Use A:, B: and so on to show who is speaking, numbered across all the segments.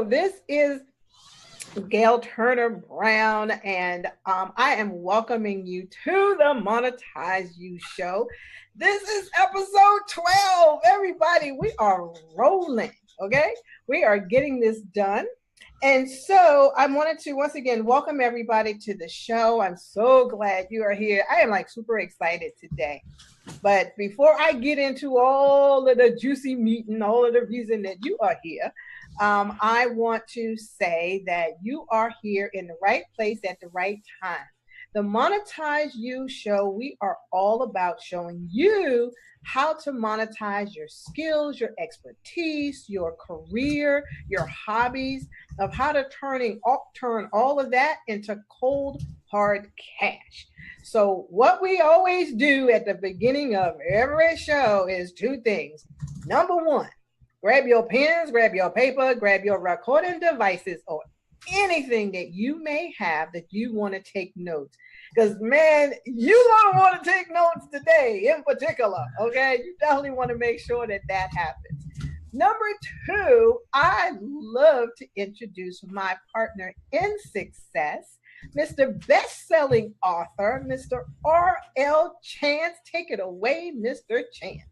A: So this is Gail Turner Brown, and I am welcoming you to the Monetize You Show. This is episode 12. Everybody, we are rolling, okay? We are getting this done. And so I wanted to once again welcome everybody to the show. I'm so glad you are here. I am like super excited today. But before I get into all of the juicy meat and all of the reason that you are here, I want to say that you are here in the right place at the right time. The Monetize You Show, we are all about showing you how to monetize your skills, your expertise, your career, your hobbies, of how to turn all of that into cold, hard cash. So what we always do at the beginning of every show is two things. Number one, grab your pens, grab your paper, grab your recording devices, or anything that you may have that you want to take notes. Because, man, you're going to want to take notes today in particular, okay? You definitely want to make sure that that happens. Number two, I love to introduce my partner in success, Mr. Best-selling author, Mr. R.L. Chance. Take it away, Mr. Chance.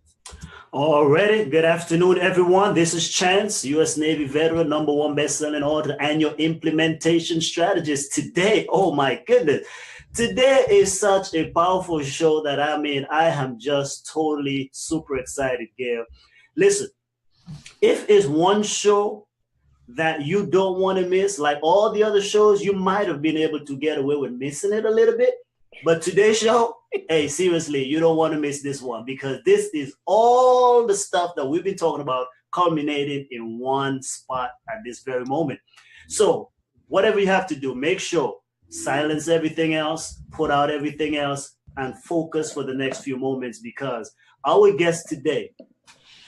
B: Alrighty, good afternoon, everyone. This is Chance, U.S. Navy veteran, #1 best-selling author, and your implementation strategist. Today, oh my goodness, today is such a powerful show that I am just totally super excited, Gail. Listen, if it's one show that you don't want to miss, like all the other shows, you might have been able to get away with missing it a little bit. But today's show, hey, seriously, you don't want to miss this one, because this is all the stuff that we've been talking about culminating in one spot at this very moment. So whatever you have to do, make sure silence everything else, put out everything else, and focus for the next few moments, because our guest today,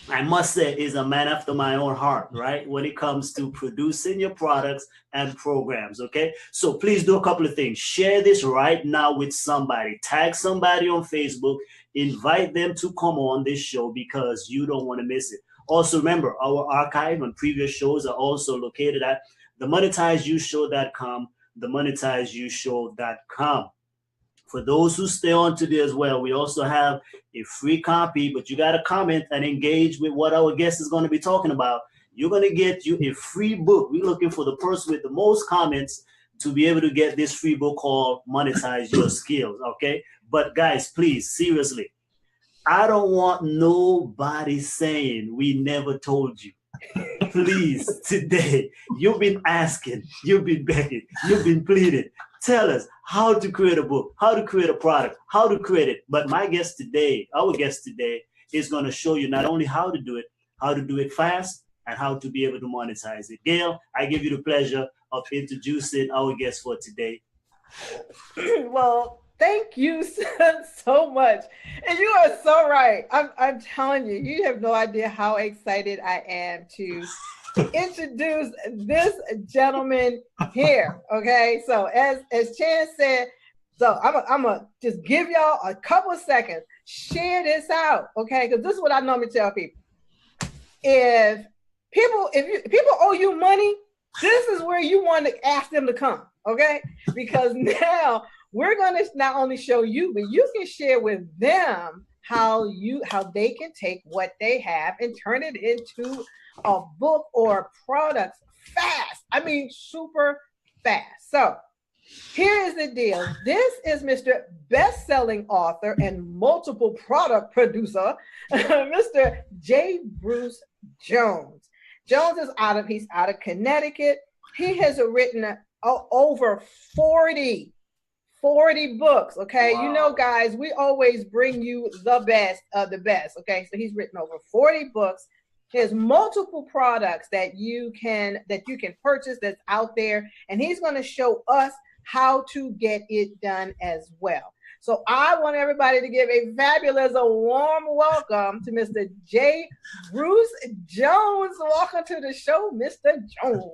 B: I must say, is a man after my own heart, right? When it comes to producing your products and programs, okay? So please do a couple of things. Share this right now with somebody. Tag somebody on Facebook. Invite them to come on this show, because you don't want to miss it. Also, remember, our archive and previous shows are also located at themonetizeyouShow.com, themonetizeyouShow.com. For those who stay on today as well, we also have a free copy, but you got to comment and engage with what our guest is going to be talking about. You're going to get you a free book. We're looking for the person with the most comments to be able to get this free book called Monetize Your Skills, okay? But guys, please, seriously, I don't want nobody saying we never told you. Please, today, you've been asking, you've been begging, you've been pleading. Tell us how to create a book, how to create a product, how to create it. But my guest today, our guest today, is going to show you not only how to do it fast, and how to be able to monetize it. Gail, I give you the pleasure of introducing our guest for today.
A: Well, thank you so much. And you are so right. I'm telling you, you have no idea how excited I am to introduce this gentleman here. Okay, so as Chance said, so I'm gonna just give y'all a couple of seconds. Share this out, okay? Because this is what I normally tell people. If people owe you money, this is where you want to ask them to come, okay? Because now we're gonna not only show you, but you can share with them how they can take what they have and turn it into a book or a product fast. I mean, super fast. So here is the deal. This is Mr. Best-selling author and multiple product producer, Mr. J. Bruce Jones. Jones is he's out of Connecticut. He has written over 40 books, okay? Wow. You know, guys, we always bring you the best of the best, okay? So he's written over 40 books. There's multiple products that you can purchase that's out there, and he's going to show us how to get it done as well. So I want everybody to give a fabulous, a warm welcome to Mr. J. Bruce Jones. Welcome to the show, Mr. Jones.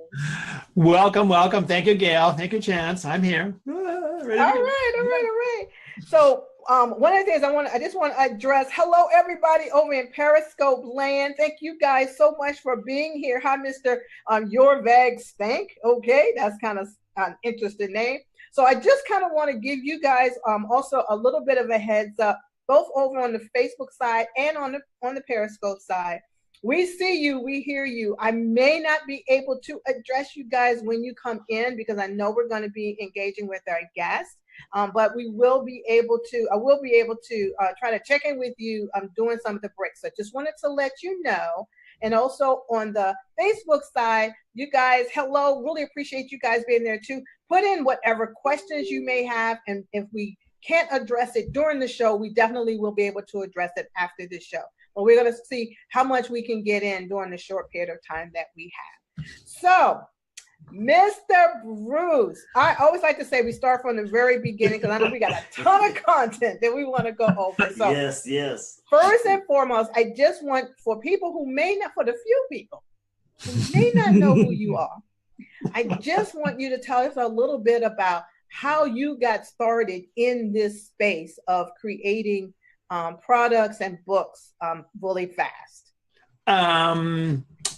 C: Welcome. Thank you, Gail. Thank you, Chance. I'm here.
A: All right. So one of the things I just want to address, hello everybody over in Periscope land. Thank you guys so much for being here. Hi, Mr. Your Vag Stank. Okay, that's kind of an interesting name. So I just kind of want to give you guys also a little bit of a heads up, both over on the Facebook side and on the Periscope side. We see you, we hear you. I may not be able to address you guys when you come in because I know we're going to be engaging with our guests. But we will be able to, I will be able to try to check in with you doing some of the breaks. So just wanted to let you know. And also on the Facebook side, you guys, hello, really appreciate you guys being there too. Put in whatever questions you may have. And if we can't address it during the show, we definitely will be able to address it after the show. But we're going to see how much we can get in during the short period of time that we have. So, Mr. Bruce, I always like to say we start from the very beginning because I know we got a ton of content that we want to go over. So
B: yes.
A: First and foremost, I just want for people who may not, for the few people who may not know who you are, I just want you to tell us a little bit about how you got started in this space of creating products and books really fast.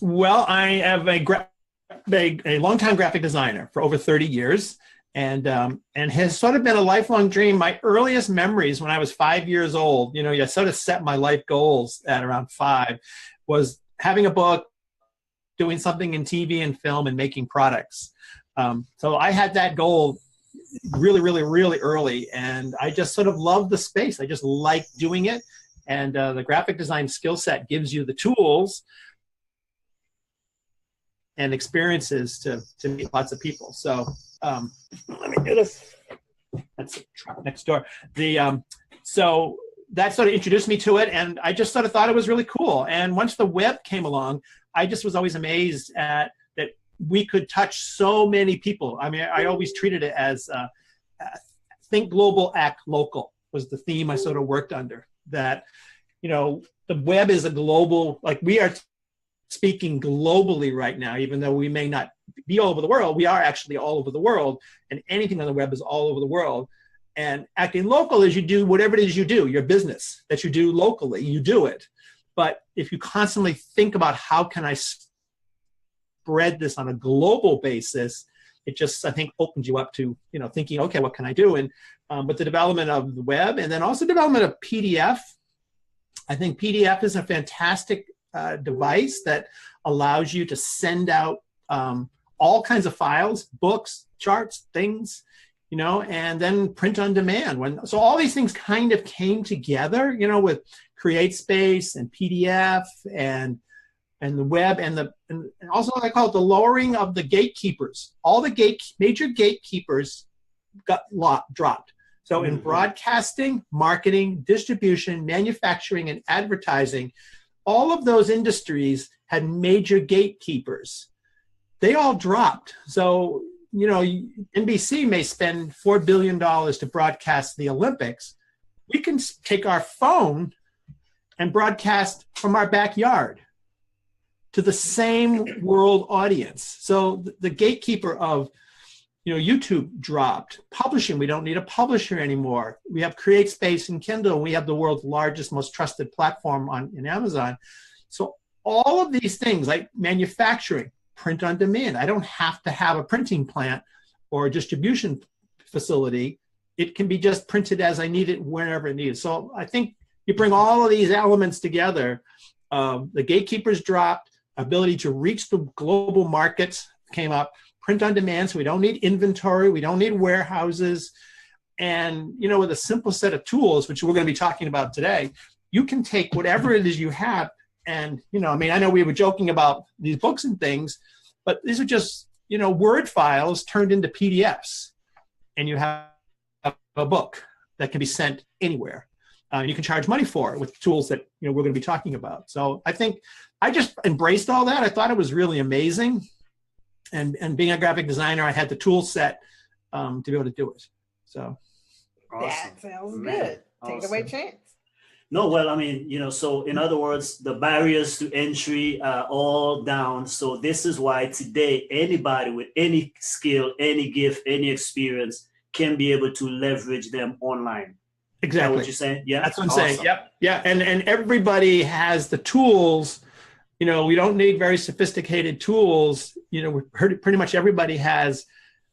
C: Well, I have a longtime graphic designer for over 30 years and has sort of been a lifelong dream. My earliest memories when I was 5 years old, you know, I sort of set my life goals at around 5, was having a book, doing something in TV and film and making products. So I had that goal really early, and I just sort of loved the space. I just liked doing it, and the graphic design skill set gives you the tools and experiences to meet lots of people. So let me do this. That's the truck next door. So that sort of introduced me to it, and I just sort of thought it was really cool. And once the web came along, I just was always amazed at that we could touch so many people. I mean, I always treated it as think global, act local was the theme I sort of worked under. That, you know, the web is a global, like we are speaking globally right now, even though we may not be all over the world, we are actually all over the world, and anything on the web is all over the world. And acting local is you do whatever it is you do, your business that you do locally, you do it. But if you constantly think about how can I spread this on a global basis, it just, I think, opens you up to, you know, thinking, okay, what can I do? And with the development of the web and then also development of PDF, I think PDF is a fantastic device that allows you to send out all kinds of files, books, charts, things, you know, and then print on demand. So all these things kind of came together, you know, with CreateSpace and PDF and the web and also I call it the lowering of the gatekeepers. All the major gatekeepers got dropped. So in broadcasting, marketing, distribution, manufacturing, and advertising, all of those industries had major gatekeepers. They all dropped. So, you know, NBC may spend $4 billion to broadcast the Olympics. We can take our phone and broadcast from our backyard to the same world audience. So the gatekeeper of, you know, YouTube dropped. Publishing, we don't need a publisher anymore. We have CreateSpace and Kindle. And we have the world's largest, most trusted platform in Amazon. So all of these things, like manufacturing, print on demand. I don't have to have a printing plant or a distribution facility. It can be just printed as I need it, wherever it needs. So I think you bring all of these elements together. The gatekeepers dropped. Ability to reach the global markets came up. Print on demand, so we don't need inventory, we don't need warehouses. And, you know, with a simple set of tools, which we're going to be talking about today, you can take whatever it is you have and, you know, I mean, I know we were joking about these books and things, but these are just, you know, Word files turned into PDFs, and you have a book that can be sent anywhere. You can charge money for it with tools that, you know, we're going to be talking about. So I think I just embraced all that. I thought it was really amazing. And being a graphic designer, I had the tool set to be able to do it. So
A: awesome. That sounds good. Take it away, Chance.
B: No, well, I mean, you know, so in other words, the barriers to entry are all down. So this is why today, anybody with any skill, any gift, any experience can be able to leverage them online. Is that
C: Exactly.
B: what you're saying? Yeah.
C: That's what I'm
B: Awesome.
C: saying. Yep. Yeah. And everybody has the tools. You know, we don't need very sophisticated tools. You know, we heard pretty much everybody has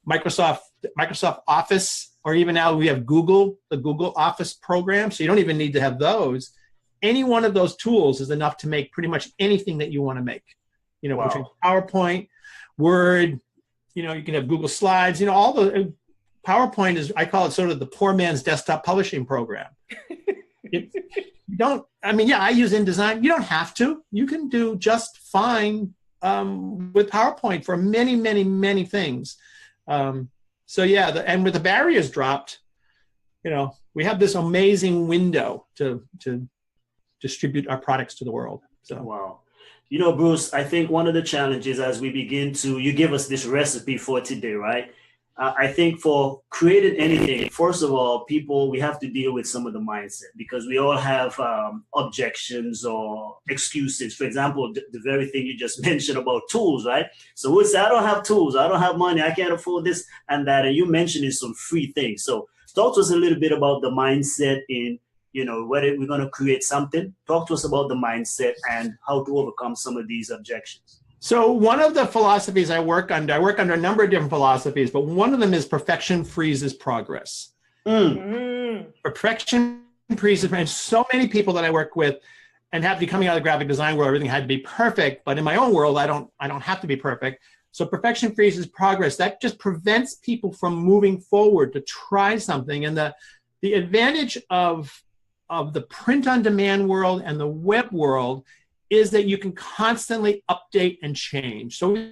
C: Microsoft Office, or even now we have the Google Office program. So you don't even need to have those. Any one of those tools is enough to make pretty much anything that you want to make. You know,
B: Wow.
C: between PowerPoint, Word, you know, you can have Google Slides, you know, all the PowerPoint is, I call it sort of the poor man's desktop publishing program. You don't, I mean, yeah, I use InDesign. You don't have to. You can do just fine with PowerPoint for many, many, many things. So yeah, and with the barriers dropped, you know, we have this amazing window to distribute our products to the world. So
B: wow. You know, Bruce, I think one of the challenges as we begin to, you give us this recipe for today, right? I think for creating anything, first of all, we have to deal with some of the mindset, because we all have objections or excuses. For example, the very thing you just mentioned about tools, right? So we say, I don't have tools, I don't have money, I can't afford this and that. And you mentioned some free things. So talk to us a little bit about the mindset in, you know, whether we're going to create something. Talk to us about the mindset and how to overcome some of these objections.
C: So one of the philosophies I work under a number of different philosophies, but one of them is perfection freezes progress. Perfection freezes, and so many people that I work with and have to be coming out of the graphic design world, everything had to be perfect. But in my own world, I don't have to be perfect. So perfection freezes progress. That just prevents people from moving forward to try something. And the advantage of the print-on-demand world and the web world is that you can constantly update and change. So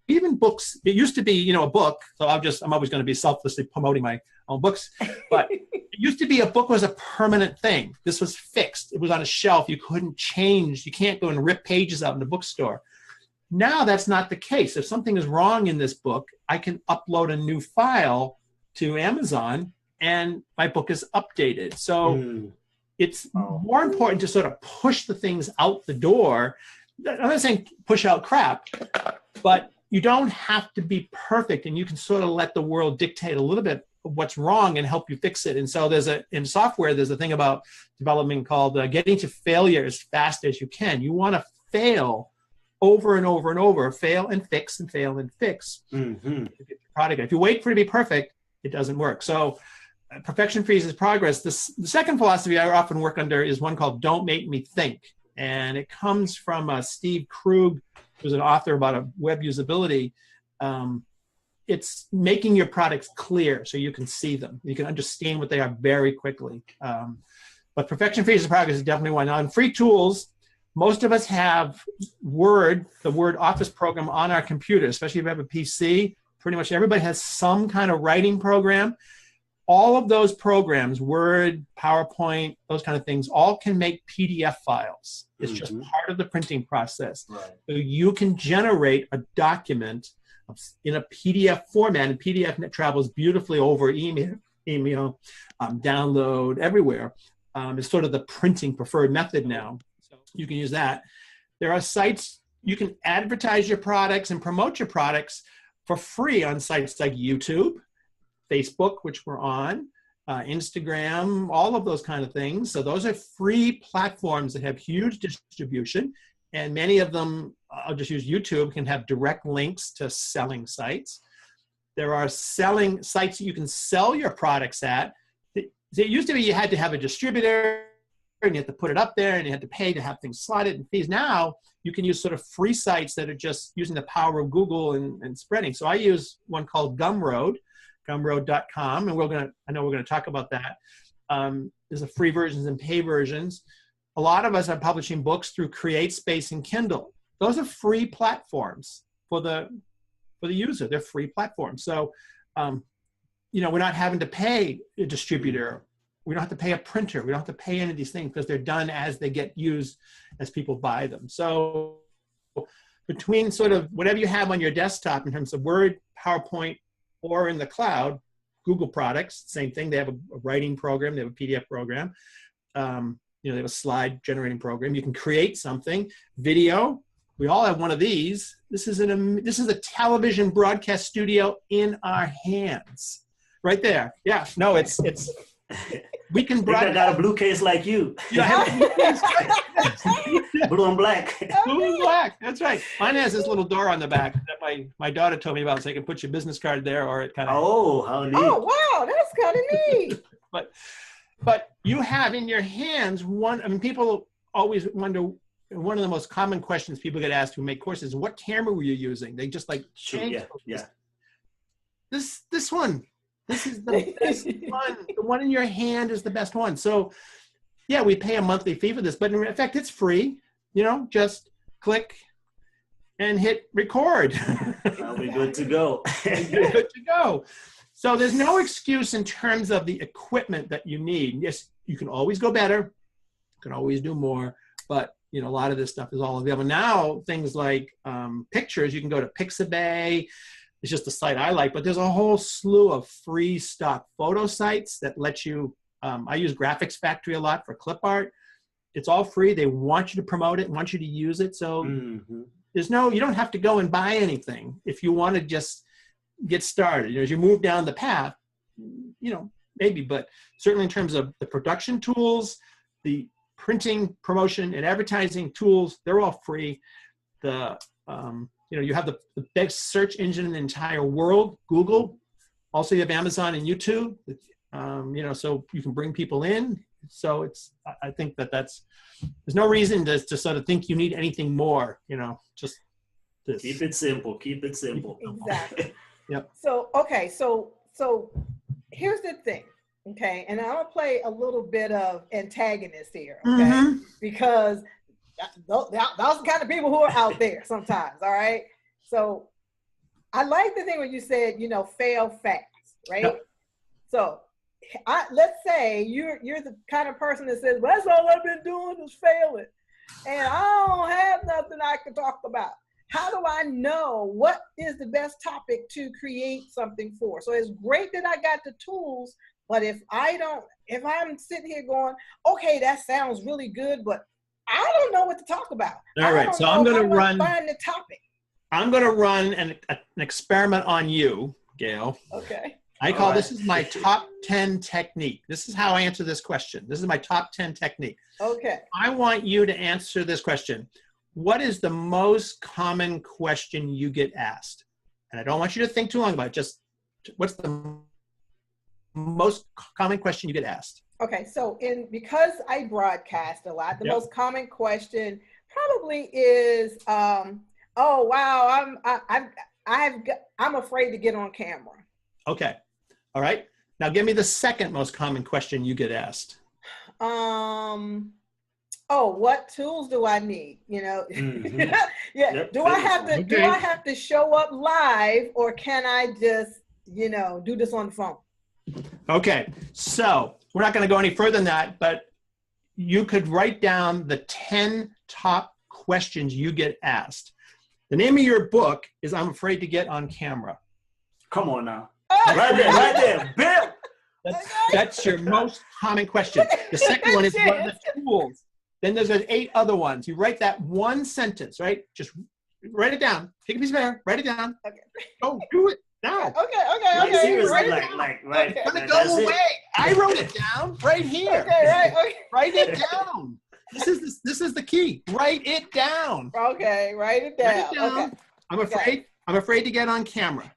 C: even books, it used to be, you know, a book. So I'm always going to be selflessly promoting my own books. But it used to be a book was a permanent thing. This was fixed. It was on a shelf. You couldn't change. You can't go and rip pages out in the bookstore. Now that's not the case. If something is wrong in this book, I can upload a new file to Amazon and my book is updated. So it's more important to sort of push the things out the door. I'm not saying push out crap, but you don't have to be perfect, and you can sort of let the world dictate a little bit of what's wrong and help you fix it. And so in software, there's a thing about development called getting to failure as fast as you can. You want to fail over and over and over, fail and fix and fail and fix. To get your product. If you wait for it to be perfect, it doesn't work. So perfection freezes progress. The second philosophy I often work under is one called Don't Make Me Think. And it comes from Steve Krug, who's an author about web usability. It's making your products clear so you can see them. You can understand what they are very quickly. But perfection freezes progress is definitely one. Now, in free tools, most of us have Word, the Word Office program on our computer, especially if you have a PC. Pretty much everybody has some kind of writing program. All of those programs, Word, PowerPoint, those kind of things, all can make PDF files. It's just part of the printing process. Right. So you can generate a document in a PDF format, and PDF travels beautifully over email, download, everywhere. It's sort of the printing preferred method now. So you can use that. There are sites, you can advertise your products and promote your products for free on sites like YouTube, Facebook, which we're on, Instagram, all of those kind of things. So those are free platforms that have huge distribution. And many of them, I'll just use YouTube, can have direct links to selling sites. There are selling sites that you can sell your products at. It used to be you had to have a distributor and you had to put it up there and you had to pay to have things slotted and fees. Now you can use sort of free sites that are just using the power of Google and spreading. So I use one called Gumroad. Gumroad.com, and I know we're going to talk about that. There's the free versions and pay versions. A lot of us are publishing books through CreateSpace and Kindle. Those are free platforms for the user. They're free platforms. So, we're not having to pay a distributor. We don't have to pay a printer. We don't have to pay any of these things because they're done as they get used, as people buy them. So between sort of whatever you have on your desktop in terms of Word, PowerPoint, or in the cloud, Google products, same thing. They have a writing program. They have a PDF program. They have a slide generating program. You can create something. Video. We all have one of these. This is a television broadcast studio in our hands, right there. Yeah. No, it's we can
B: I
C: broadcast.
B: got a blue case like you.
C: You have a blue case.
B: Blue and black.
C: Blue and black. That's right. Mine has this little door on the back that my daughter told me about, so I can put your business card there, or it kind of.
B: Oh, how neat.
A: Oh, wow, that's kind of neat.
C: But you have in your hands one. I mean, people always wonder. One of the most common questions people get asked who make courses: "What camera were you using?" They just like change.
B: Yeah.
C: This one. This is the best one. The one in your hand is the best one. So, yeah, we pay a monthly fee for this, but in fact, it's free. You know, just click and hit record.
B: Now we're good to go.
C: You're good to go. So there's no excuse in terms of the equipment that you need. Yes, you can always go better. You can always do more, but you know, a lot of this stuff is all available. Now, things like pictures, you can go to Pixabay. It's just a site I like, but there's a whole slew of free stock photo sites that let you, I use Graphics Factory a lot for clip art. It's all free. They want you to promote it, want you to use it. So there's no, you don't have to go and buy anything if you want to just get started. You know, as you move down the path, you know, maybe, but certainly in terms of the production tools, the printing, promotion, and advertising tools, they're all free. The, you know, you have the best search engine in the entire world, Google. Also, you have Amazon and YouTube, you know, so you can bring people in. So it's, I think there's no reason to sort of think you need anything more, you know, just this.
B: Keep it simple. Keep it simple.
A: Exactly.
C: Yep.
A: So, okay, so here's the thing, okay, and I'll play a little bit of antagonist here, okay, because those are the kind of people who are out there sometimes, all right? So I like the thing when you said, you know, fail fast, right? Yep. So let's say you're the kind of person that says, well, that's all I've been doing is failing, and I don't have nothing I can talk about. How do I know what is the best topic to create something for? So it's great that I got the tools, but if I'm sitting here going, okay, that sounds really good, but I don't know what to talk about.
C: All right, so I'm going to
A: find the topic.
C: I'm going to run an experiment on you, Gail.
A: Okay.
C: I call this is my top 10 technique. This is how I answer this question. This is my top 10 technique.
A: Okay.
C: I want you to answer this question. What is the most common question you get asked? And I don't want you to think too long about it. Just what's the most common question you get asked?
A: Okay, so because I broadcast a lot, the most common question probably is, oh wow, I'm afraid to get on camera.
C: Okay, all right. Now give me the second most common question you get asked.
A: Oh, what tools do I need? You know, yeah. Yep. Do I have to show up live, or can I just, you know, do this on the phone?
C: Okay, so we're not going to go any further than that, but you could write down the 10 top questions you get asked. The name of your book is I'm Afraid to Get on Camera.
B: Come on now. Right there, Bill.
C: That's your most common question. The second one is what are the tools? Then there's 8 other ones. You write that one sentence, right? Just write it down. Take a piece of paper, write it down.
A: Okay.
C: Go do it now.
A: Okay.
B: Seriously,
C: it's gonna go away. I wrote it down right here.
A: Okay, right. Okay.
C: Write it down. This is the key. Write it down.
A: Okay, write it down.
C: Write it down. Okay. I'm afraid to get on camera.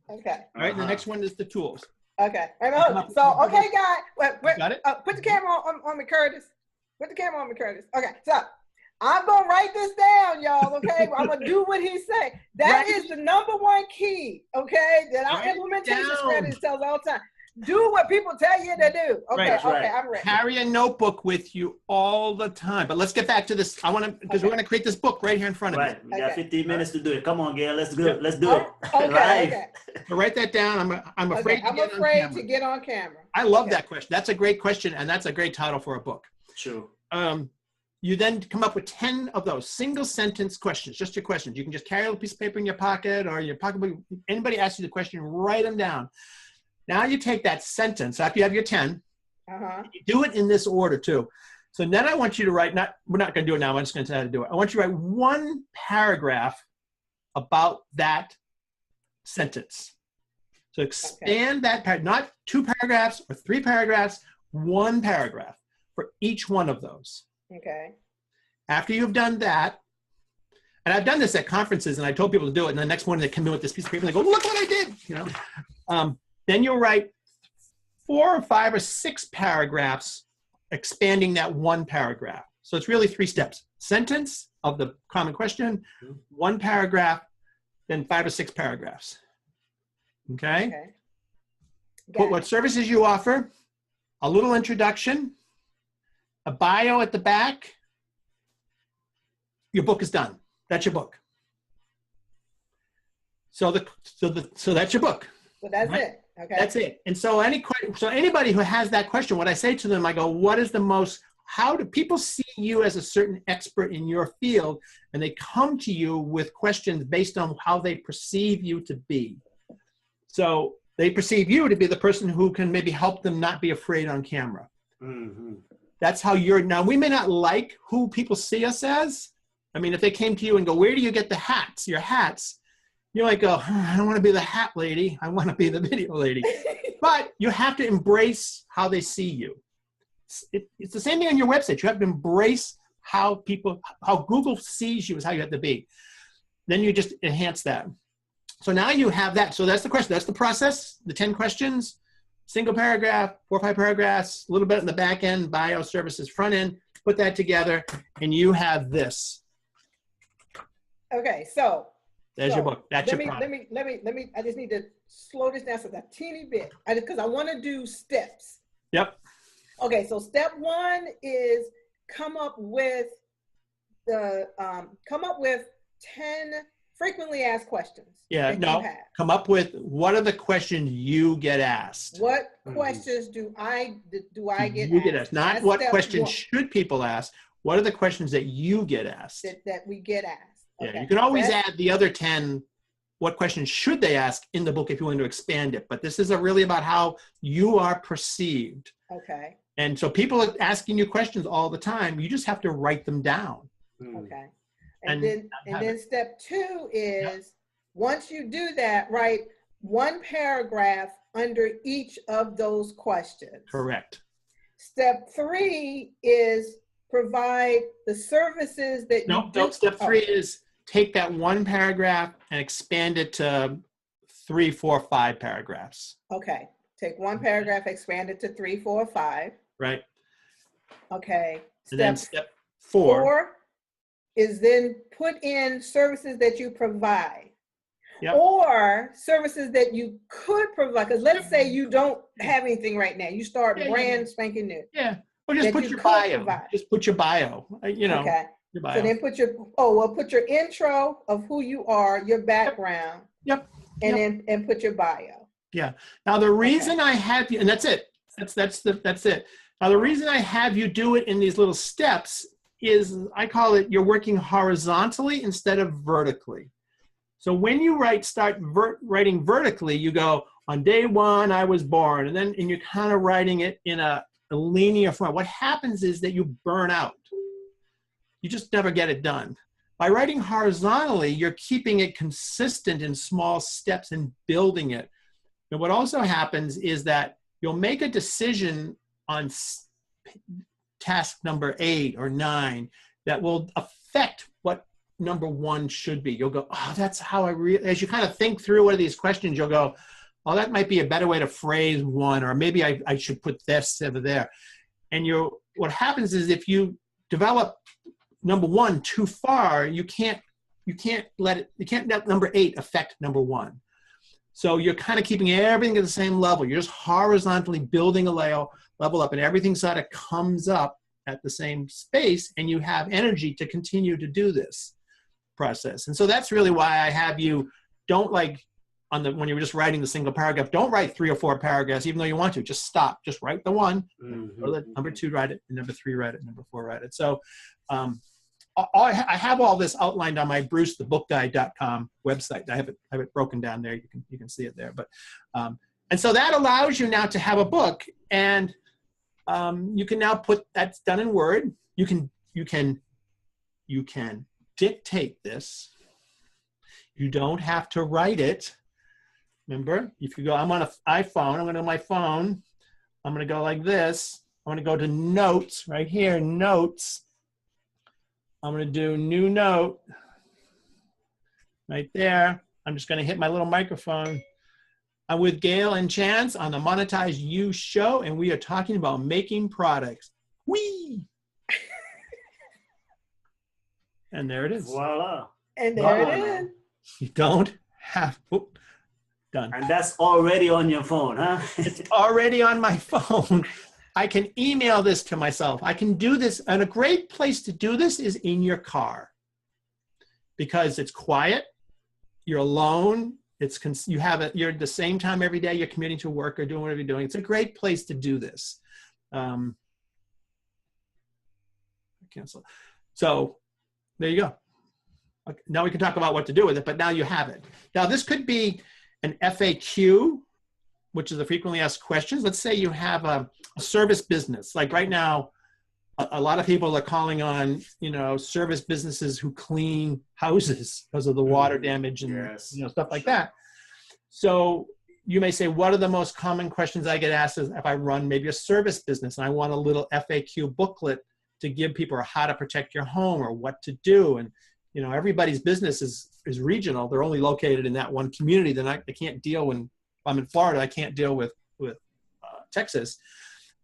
A: Okay.
C: All right. The next one is the tools.
A: Okay. So, okay, guys.
C: Got it?
A: Put the camera on me, Curtis. Put the camera on me, Curtis. Okay, so I'm going to write this down, y'all, okay? I'm going to do what he said. That is the #1 key, okay, that our implementation strategy tells all the time. Do what people tell you to do. Okay, I'm ready.
C: Carry a notebook with you all the time. But let's get back to this. I want to, because we're going to create this book right here in front of
B: you. We got 15 minutes to do it. Come on, Gail. Let's do it.
A: Okay.
C: So write that down. I'm afraid
A: to get on camera.
C: I love that question. That's a great question, and that's a great title for a book.
B: True.
C: You then come up with 10 of those single sentence questions, just your questions. You can just carry a piece of paper in your pocket or your pocketbook. Anybody asks you the question, write them down. Now you take that sentence after you have your 10. You do it in this order too. So then I want you to write, we're not going to do it now. I'm just going to tell you how to do it. I want you to write one paragraph about that sentence. So expand that, not 2 paragraphs or 3 paragraphs, one paragraph for each one of those.
A: Okay.
C: After you've done that, and I've done this at conferences, and I told people to do it, and the next morning they come in with this piece of paper, and they go, look what I did, you know. Then you'll write 4 or 5 or 6 paragraphs expanding that one paragraph. So it's really 3 steps. Sentence of the common question, 1 paragraph, then 5 or 6 paragraphs. Okay?
A: Okay.
C: Put what services you offer, a little introduction, a bio at the back. Your book is done. That's your book. So that's your book.
A: So that's
C: right?
A: it. Okay.
C: That's it. And so anybody who has that question, what I say to them, I go, how do people see you as a certain expert in your field? And they come to you with questions based on how they perceive you to be. So they perceive you to be the person who can maybe help them not be afraid on camera.
B: Mm-hmm.
C: That's how now we may not like who people see us as. I mean, if they came to you and go, where do you get the hats, your hats? You might go, I don't want to be the hat lady. I want to be the video lady. But you have to embrace how they see you. It's the same thing on your website. You have to embrace how Google sees you is how you have to be. Then you just enhance that. So now you have that. So that's the question. That's the process, the 10 questions, single paragraph, 4 or 5 paragraphs, a little bit in the back end, bio, services, front end, put that together, and you have this.
A: Okay, so
C: there's your book. That's your
A: product. Let me, I just need to slow this down just a teeny bit because I want to do steps.
C: Yep.
A: Okay, so step 1 is come up with 10 frequently asked questions.
C: Yeah, no, come up with what are the questions you get asked.
A: What questions do I get asked?
C: Not
A: That's
C: what questions should people ask. What are the questions that you get asked?
A: That we get asked. Okay.
C: Yeah, you can always add the other 10, what questions should they ask in the book if you want to expand it. But this is really about how you are perceived.
A: Okay.
C: And so people are asking you questions all the time. You just have to write them down.
A: Okay. And then step 2 is once you do that, write 1 paragraph under each of those questions.
C: Correct.
A: Step 3 is provide the services that you do.
C: Step 3 is take that 1 paragraph and expand it to 3, 4, 5 paragraphs.
A: Okay. Take 1 paragraph, expand it to 3, 4, 5.
C: Right.
A: Okay.
C: And then step 4
A: is then put in services that you provide.
C: Yep.
A: Or services that you could provide. Because let's say you don't have anything right now. You start brand spanking new.
C: Yeah. Or just put your bio. Provide. Just put your bio. You know.
A: Okay.
C: Your bio.
A: So then put your intro of who you are, your background.
C: Yep.
A: And put your bio.
C: Yeah. Now the reason I have you, and that's it. That's it. Now the reason I have you do it in these little steps is I call it you're working horizontally instead of vertically. So when you start writing vertically, you go on day 1 I was born, and you're kind of writing it in a linear form. What happens is that you burn out. You just never get it done. By writing horizontally, you're keeping it consistent in small steps and building it. And what also happens is that you'll make a decision on task number 8 or 9 that will affect what number 1 should be. You'll go, oh, that's how as you kind of think through what are these questions, you'll go, oh, that might be a better way to phrase 1, or maybe I should put this over there. And what happens is if you develop number 1 too far, you can't let number 8 affect number 1. So you're kind of keeping everything at the same level. You're just horizontally building a level up, and everything sort of comes up at the same space, and you have energy to continue to do this process. And so that's really why I have you when you were just writing the single paragraph, don't write 3 or 4 paragraphs, even though you want to. Just stop. Just write the 1.
B: Mm-hmm.
C: Or let number 2 write it, and number 3 write it, number 4 write it. So I have all this outlined on my brucethebookguide.com website. I have it broken down there. You can see it there. But and so that allows you now to have a book, and you can now that's done in Word. You can dictate this. You don't have to write it. Remember, if you go, I'm on an iPhone. I'm going to my phone. I'm going to go like this. I'm going to go to notes right here, notes. I'm going to do new note right there. I'm just going to hit my little microphone. I'm with Gail and Chance on the Monetize You show, and we are talking about making products. Whee! And there it is.
B: Voila.
A: And there it is.
C: You don't have, whoop, done.
B: And that's already on your phone, huh?
C: It's already on my phone. I can email this to myself. I can do this, and a great place to do this is in your car because it's quiet. You're alone. You're at the same time every day. You're commuting to work or doing whatever you're doing. It's a great place to do this. Cancel. So there you go. Okay, now we can talk about what to do with it, but now you have it. Now this could be an FAQ, which is a frequently asked questions. Let's say you have a service business. Like right now, a lot of people are calling on, service businesses who clean houses because of the water damage and stuff like that. So you may say, what are the most common questions I get asked is if I run maybe a service business and I want a little FAQ booklet to give people how to protect your home or what to do. And, everybody's business is regional. They're only located in that one community. They can't deal when I'm in Florida. I can't deal with Texas,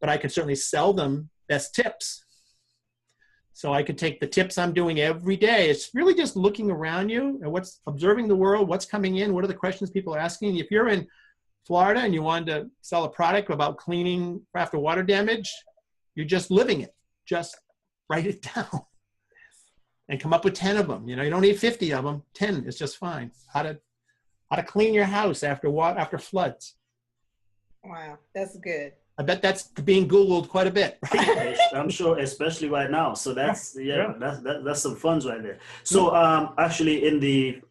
C: but I can certainly sell them best tips. So I could take the tips I'm doing every day. It's really just looking around you and observing the world, what's coming in, what are the questions people are asking. If you're in Florida and you wanted to sell a product about cleaning after water damage, you're just living it. Just write it down and come up with 10 of them. You don't need 50 of them. 10 is just fine. How to clean your house after floods.
A: Wow, that's good.
C: I bet that's being Googled quite a bit. Right?
B: I'm sure, especially right now. So that's some funds right there. So actually in the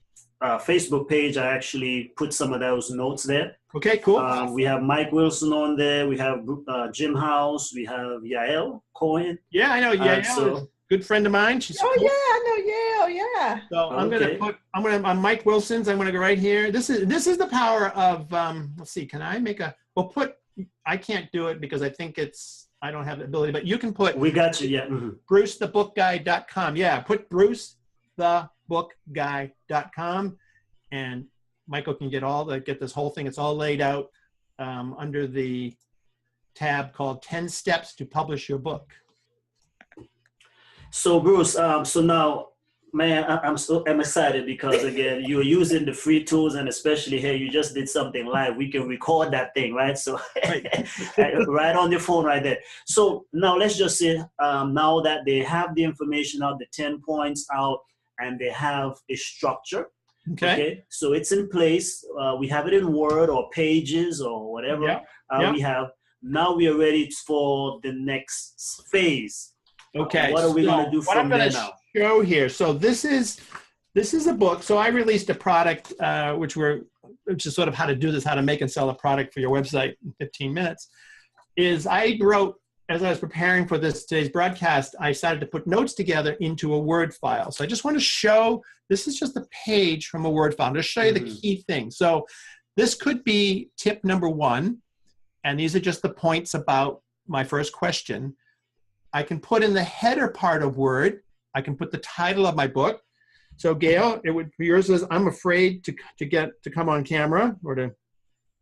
B: Facebook page, I actually put some of those notes there.
C: Okay, cool.
B: We have Mike Wilson on there. We have Jim House. We have Yael Cohen.
C: Yeah, I know Yael. Good friend of mine. She's cool.
A: Yeah, I know Yael. Yeah.
C: So I'm on Mike Wilson's. I'm gonna go right here. This is the power of. Let's see. Can I make a? Well, I can't do it because I think I don't have the ability. But you can put.
B: We got you. Yeah.
C: BruceTheBookGuy.com. Yeah, put BruceTheBookGuy.com, and Michael can get this whole thing. It's all laid out under the tab called 10 Steps to Publish Your Book.
B: So Bruce, so now, man, I'm excited because again, you're using the free tools, and especially here, you just did something live. We can record that thing, right? So right on your phone right there. So now let's just say now that they have the information out, the 10 points out, and they have a structure. Okay. So it's in place. We have it in Word or Pages or whatever we have. Now we are ready for the next phase.
C: Okay.
B: What are we going to do from there now?
C: Show here. So this is a book. So I released a product, which is sort of how to do this, how to make and sell a product for your website in 15 minutes. I wrote, as I was preparing for today's broadcast, I decided to put notes together into a Word file. So I just want to show, this is just a page from a Word file. I'm going to show you the key things. So this could be tip number 1, and these are just the points about my first question. I can put in the header part of Word, I can put the title of my book. So Gail, yours is, I'm afraid to come on camera, or to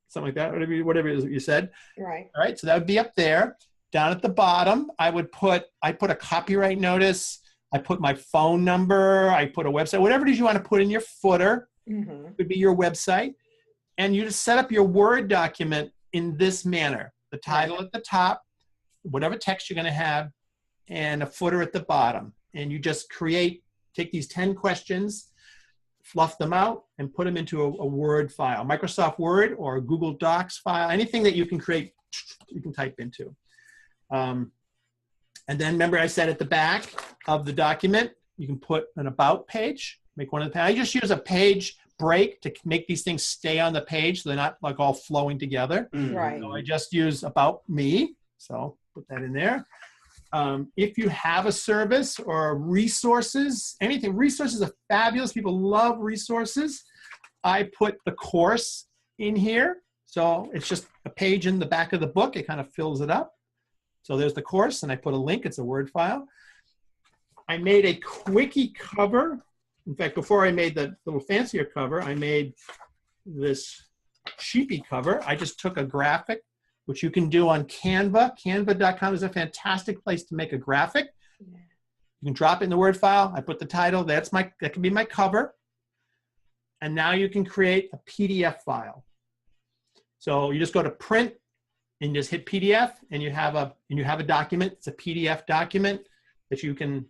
C: something like that, whatever it is you said.
A: Right.
C: All right, so that would be up there. Down at the bottom, I put a copyright notice, I put my phone number, I put a website, whatever it is you want to put in your footer, would be your website. And you just set up your Word document in this manner. The title at the top, whatever text you're going to have, and a footer at the bottom. And you just take these 10 questions, fluff them out, and put them into a Word file, Microsoft Word or a Google Docs file, anything that you can create, you can type into. And then remember I said at the back of the document, you can put an about page, make one of the pages. I just use a page break to make these things stay on the page so they're not like all flowing together.
A: Right.
C: So I just use about me. So put that in there. If you have a service or resources, resources are fabulous. People love resources. I put the course in here. So it's just a page in the back of the book. It kind of fills it up. So there's the course, and I put a link. It's a Word file. I made a quickie cover. In fact, before I made the little fancier cover, I made this sheepy cover. I just took a graphic, which you can do on Canva. Canva.com is a fantastic place to make a graphic. You can drop it in the Word file. I put the title. That can be my cover. And now you can create a PDF file. So you just go to print and just hit PDF, and you have a document. It's a PDF document that you can,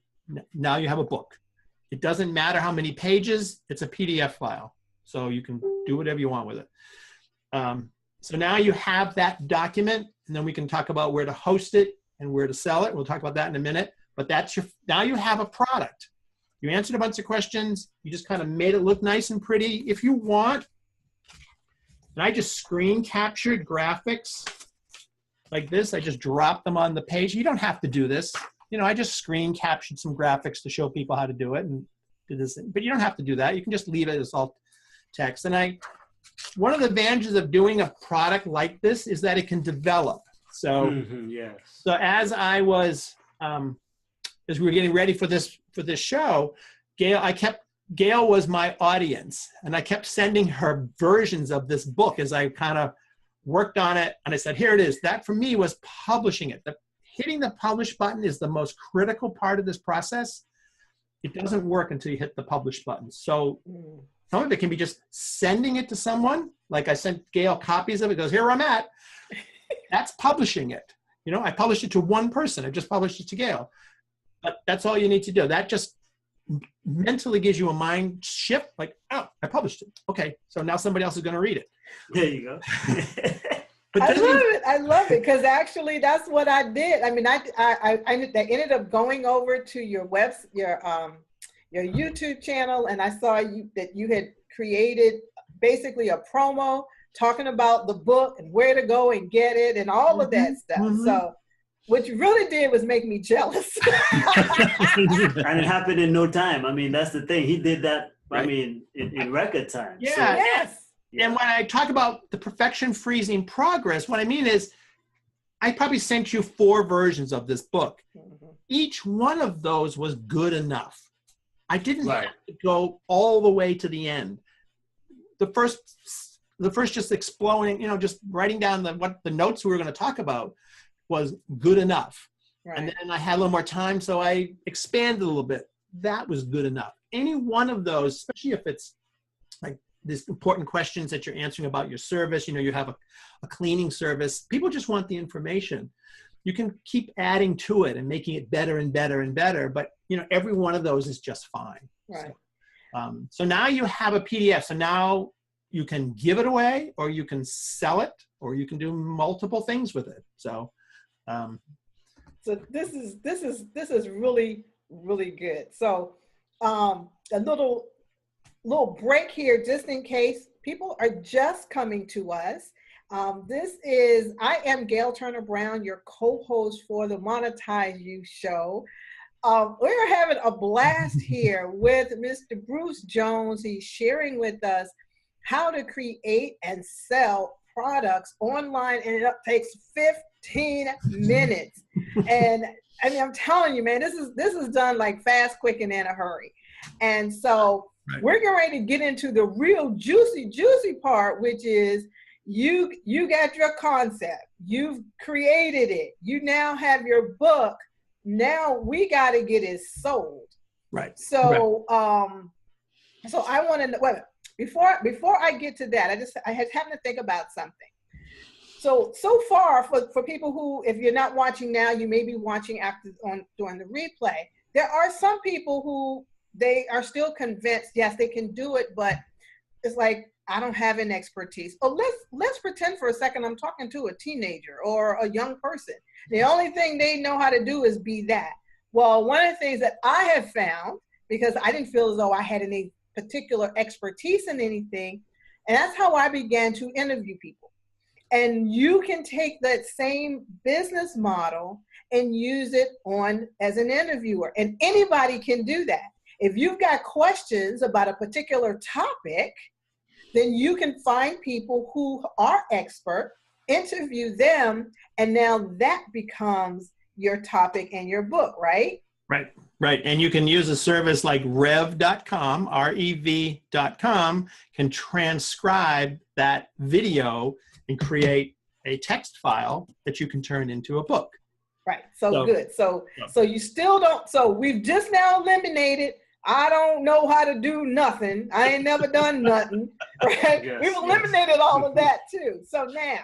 C: now you have a book. It doesn't matter how many pages, it's a PDF file. So you can do whatever you want with it. So now you have that document, and then we can talk about where to host it and where to sell it. We'll talk about that in a minute, but now you have a product. You answered a bunch of questions. You just kind of made it look nice and pretty. If you want, and I just screen captured graphics like this. I just dropped them on the page. You don't have to do this. I just screen captured some graphics to show people how to do it and do this, but you don't have to do that. You can just leave it as alt text. And one of the advantages of doing a product like this is that it can develop. So,
B: yes.
C: So as I was, as we were getting ready for this show, Gail was my audience, and I kept sending her versions of this book as I kind of worked on it. And I said, here it is. That for me was publishing it. Hitting the publish button is the most critical part of this process. It doesn't work until you hit the publish button. So some of it can be just sending it to someone. Like I sent Gail copies of it. Goes, here I'm at. That's publishing it. I published it to one person. I just published it to Gail. But that's all you need to do. That just mentally gives you a mind shift. Like, oh, I published it. Okay, so now somebody else is going to read it.
B: There you go.
A: I love it because actually that's what I did. I mean, I ended up going over to your YouTube channel, and I saw that you had created basically a promo talking about the book and where to go and get it and all of that stuff. So what you really did was make me jealous.
B: And it happened in no time. I mean, that's the thing. He did that, right. I mean, in record time.
C: Yeah.
B: So,
A: yes.
C: And when I talk about the perfection freezing progress, what I mean is I probably sent you 4 versions of this book. Each one of those was good enough. I didn't have to go all the way to the end. The first just exploding, just writing down what the notes we were going to talk about was good enough. Right. And then I had a little more time, so I expanded a little bit. That was good enough. Any one of those, especially if it's like these important questions that you're answering about your service, you have a cleaning service, people just want the information. You can keep adding to it and making it better and better and better, but every one of those is just fine.
A: Right.
C: So now you have a PDF. So now you can give it away, or you can sell it, or you can do multiple things with it. So
A: this is really, really good. So a little break here, just in case people are just coming to us. I am Gail Turner Brown, your co-host for the Monetize You show. We're having a blast here with Mr. Bruce Jones. He's sharing with us how to create and sell products online, and it takes 15 minutes. And I mean, I'm telling you, man, this is done like fast, quick, and in a hurry. And so we're getting ready to get into the real juicy part, which is you got your concept, you've created it, you now have your book. Now we got to get it sold.
C: Right.
A: So, so I want to know. Wait, before I get to that, I had happened to think about something. So far, for people who, if you're not watching now, you may be watching during the replay. There are some people who they are still convinced, yes, they can do it, but it's like, I don't have an expertise. Oh, let's pretend for a second I'm talking to a teenager or a young person. The only thing they know how to do is be that. Well, one of the things that I have found, because I didn't feel as though I had any particular expertise in anything, and that's how I began to interview people. And you can take that same business model and use it as an interviewer, and anybody can do that. If you've got questions about a particular topic, then you can find people who are expert interview them, and now that becomes your topic and your book, right?
C: Right, right. And you can use a service like rev.com, rev.com, can transcribe that video and create a text file that you can turn into a book.
A: Right. So good. So you still don't, so we've just now eliminated, I don't know how to do nothing. I ain't never done nothing. Right.
B: Yes,
A: We've eliminated all of that too. So now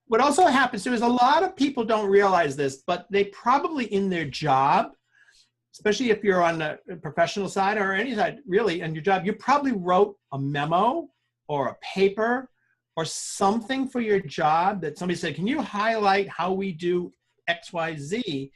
C: what also happens too is a lot of people don't realize this, but they probably in their job, especially if you're on the professional side or any side, really, on your job, you probably wrote a memo or a paper or something for your job that somebody said, can you highlight how we do X, Y, Z?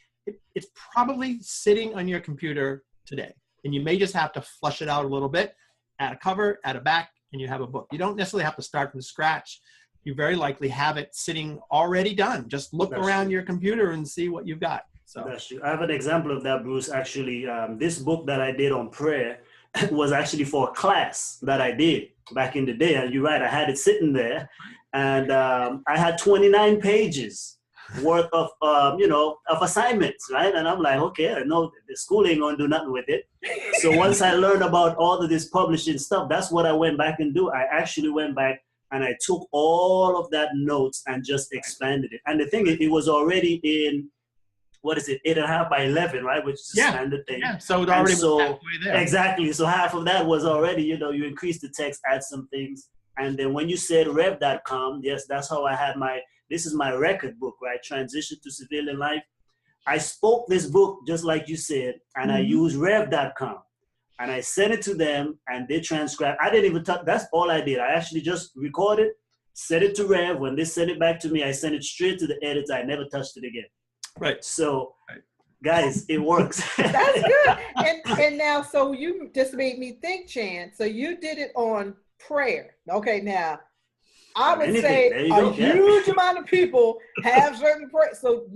C: It's probably sitting on your computer today. And you may just have to flush it out a little bit, add a cover, add a back, and you have a book. You don't necessarily have to start from scratch. You very likely have it sitting already done. Just look around your computer and see what you've got. So
B: that's true. I have an example of that, Bruce. Actually, this book that I did on prayer was actually for a class that I did back in the day. And you're right, I had it sitting there, and I had 29 pages worth of of assignments, right? And I'm like, okay, I know the school ain't gonna do nothing with it. So once I learned about all of this publishing stuff, that's what I went back and do. I actually went back and I took all of that notes and just expanded it. And the thing is, it was already in, what is it, 8.5 by 11, right? Which is a standard thing.
C: Yeah, so it already was halfway there.
B: Exactly. So half of that was already, you increase the text, add some things. And then when you said rev.com, yes, that's how I had this is my record book, right? Transition to Civilian Life. I spoke this book just like you said, and I used rev.com. And I sent it to them, and they transcribed. I didn't even touch. That's all I did. I actually just recorded, sent it to Rev. When they sent it back to me, I sent it straight to the editor. I never touched it again.
C: Right.
B: So, guys, it works.
A: That's good. And now, so you just made me think, Chan. So you did it on prayer. Okay, now I would say a huge amount of people have certain prayers. So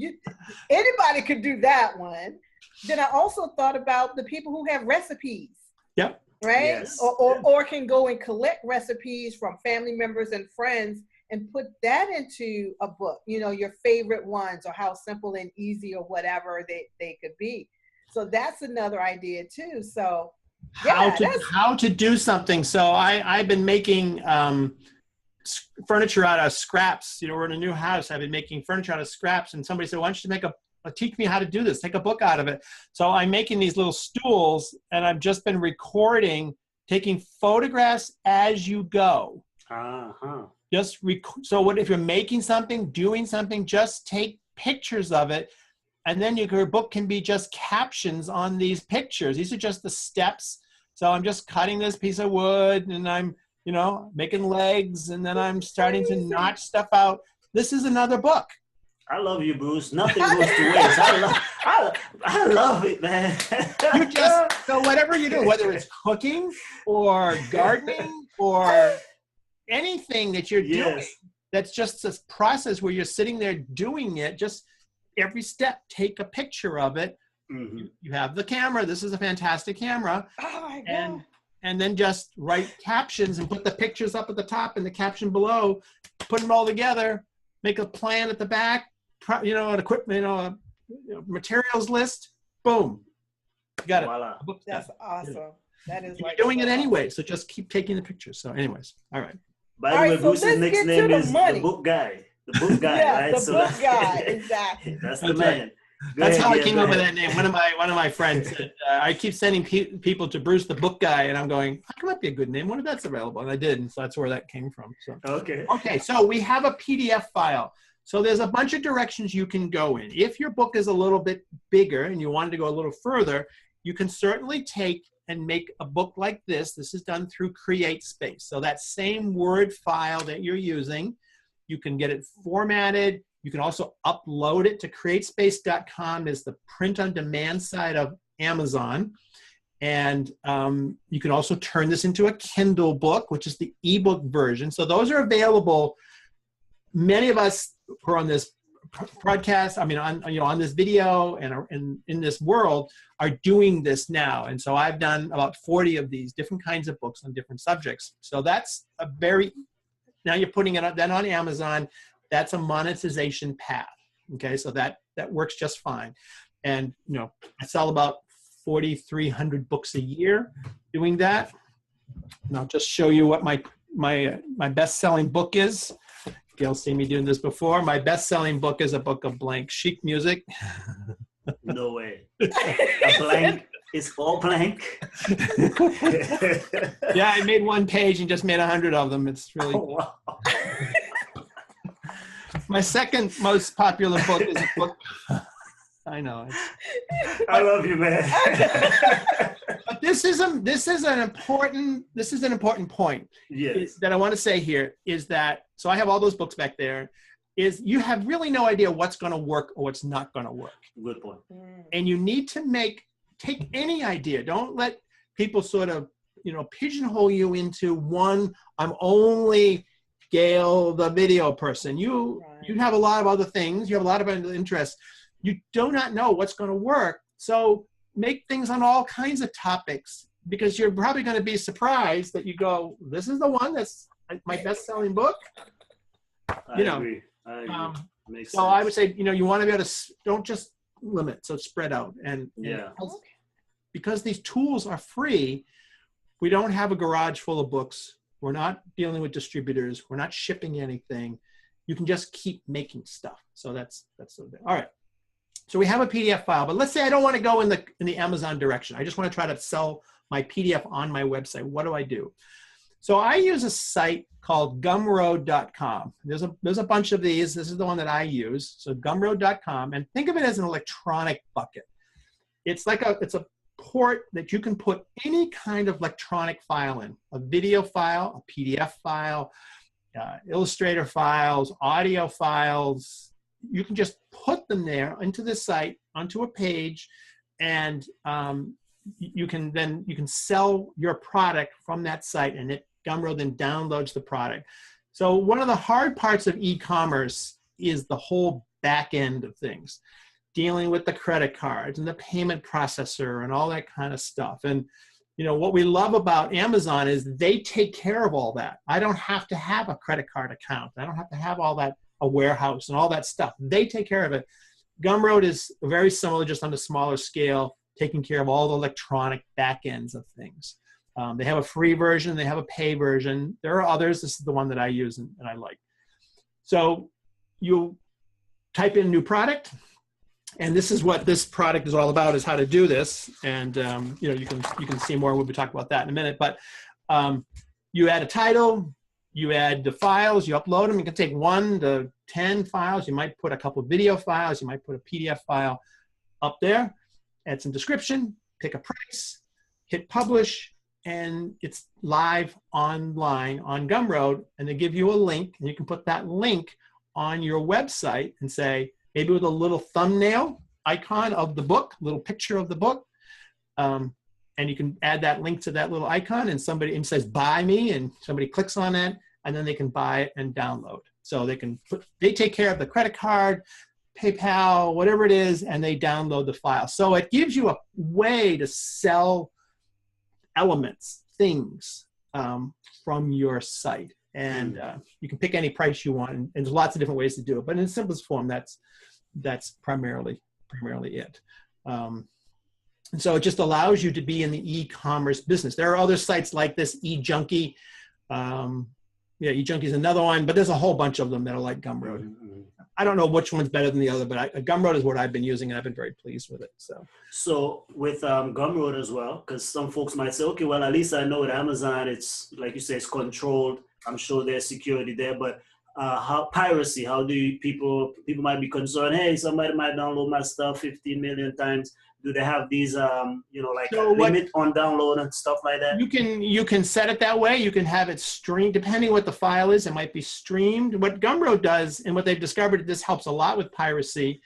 A: anybody could do that one. Then I also thought about the people who have recipes.
C: Yep.
A: Right?
B: Yes.
A: Or can go and collect recipes from family members and friends and put that into a book, your favorite ones, or how simple and easy or whatever they could be. So that's another idea too. So
C: how to do something. So I've been making furniture out of scraps. We're in a new house. I've been making furniture out of scraps, and somebody said, why don't you teach me how to do this, take a book out of it. So I'm making these little stools, and I've just been recording, taking photographs as you go. So if you're making something, doing something, just take pictures of it. And then your book can be just captions on these pictures. These are just the steps. So I'm just cutting this piece of wood, and I'm, making legs, and then I'm starting to notch stuff out. This is another book.
B: I love you, Bruce. Nothing goes to waste. I love it, man.
C: So whatever you do, whether it's cooking or gardening or anything that you're doing, that's just this process where you're sitting there doing it. Just every step, take a picture of it. Mm-hmm. You have the camera. This is a fantastic camera.
A: Oh my God.
C: And then just write captions and put the pictures up at the top and the caption below. Put them all together. Make a plan at the back. An equipment, materials list. Boom. You got it.
B: Voila.
A: That's awesome. That is
C: you're doing it anyway, so just keep taking the pictures. So, anyways, all right.
B: By the way, Bruce's next name is the book guy. The book guy, right?
A: The book guy, exactly.
B: That's the man.
C: That's how I came up with that name. One of my friends said, I keep sending people to Bruce the book guy, and I'm going, that might be a good name. What if that's available? And I did, and so that's where that came from. So okay, so we have a PDF file. So there's a bunch of directions you can go in. If your book is a little bit bigger and you wanted to go a little further, you can certainly take and make a book like this. This is done through CreateSpace. So that same Word file that you're using, you can get it formatted. You can also upload it to createspace.com is the print-on-demand side of Amazon. And you can also turn this into a Kindle book, which is the ebook version. So those are available. Many of us who are on this broadcast, on this video and in this world are doing this now. And so I've done about 40 of these different kinds of books on different subjects. So that's a very now you're putting it then on Amazon. That's a monetization path. Okay, so that works just fine. And I sell about 4,300 books a year doing that. And I'll just show you what my best-selling book is. Gail's seen me doing this before. My best-selling book is a book of blank sheet music.
B: No way. A blank is all blank.
C: Yeah, I made one page and just made 100 of them. It's really.
B: Oh, wow.
C: My second most popular book is a book. I know.
B: I love you, man.
C: But this is an important point.
B: Yes.
C: That I want to say here is that, so I have all those books back there, is you have really no idea what's going to work or what's not going to work.
B: Good point.
C: And you need to take any idea. Don't let people sort of, pigeonhole you into one, I'm only Gail, the video person. You have a lot of other things. You have a lot of other interests. You do not know what's going to work. So make things on all kinds of topics, because you're probably going to be surprised that you go, this is the one that's my best-selling book.
B: I agree. Makes
C: so
B: sense.
C: I would say, you want to be able to, don't just limit, so spread out. And because these tools are free, we don't have a garage full of books. We're not dealing with distributors. We're not shipping anything. You can just keep making stuff. So that's all right. So we have a PDF file, but let's say I don't want to go in the Amazon direction. I just want to try to sell my PDF on my website. What do I do? So I use a site called gumroad.com. There's a bunch of these. This is the one that I use. So gumroad.com, and think of it as an electronic bucket. It's a port that you can put any kind of electronic file in, a video file, a PDF file, Illustrator files, audio files. You can just put them there into the site, onto a page, and you can sell your product from that site, and Gumroad then downloads the product. So one of the hard parts of e-commerce is the whole back end of things, dealing with the credit cards and the payment processor and all that kind of stuff. And what we love about Amazon is they take care of all that. I don't have to have a credit card account. I don't have to have all that, a warehouse and all that stuff. They take care of it. Gumroad is very similar, just on a smaller scale, taking care of all the electronic back ends of things. They have a free version. They have a pay version. There are others. This is the one that I use and I like. So you type in new product, and this is what this product is all about, is how to do this. And you can see more. We'll be talking about that in a minute. But you add a title, you add the files, you upload them. You can take 1 to 10 files. You might put a couple of video files. You might put a PDF file up there. Add some description. Pick a price. Hit publish, and it's live online on Gumroad. And they give you a link, and you can put that link on your website and say, maybe with a little thumbnail icon of the book, little picture of the book. And you can add that link to that little icon, and somebody says, buy me, and somebody clicks on it, and then they can buy it and download. So they take care of the credit card, PayPal, whatever it is, and they download the file. So it gives you a way to sell elements, things from your site. And you can pick any price you want, and there's lots of different ways to do it. But in the simplest form, that's primarily it. And so it just allows you to be in the e-commerce business. There are other sites like this, eJunkie. eJunkie is another one, but there's a whole bunch of them that are like Gumroad. Mm-hmm. I don't know which one's better than the other, but Gumroad is what I've been using, and I've been very pleased with it.
B: So with Gumroad as well, because some folks might say, okay, well, at least I know with Amazon, it's like you say, it's controlled. I'm sure there's security there, but how piracy? How do people might be concerned? Hey, somebody might download my stuff 15 million times. Do they have these, limit on download and stuff like that?
C: You can set it that way. You can have it streamed, depending what the file is. It might be streamed. What Gumroad does, and what they've discovered, this helps a lot with piracy,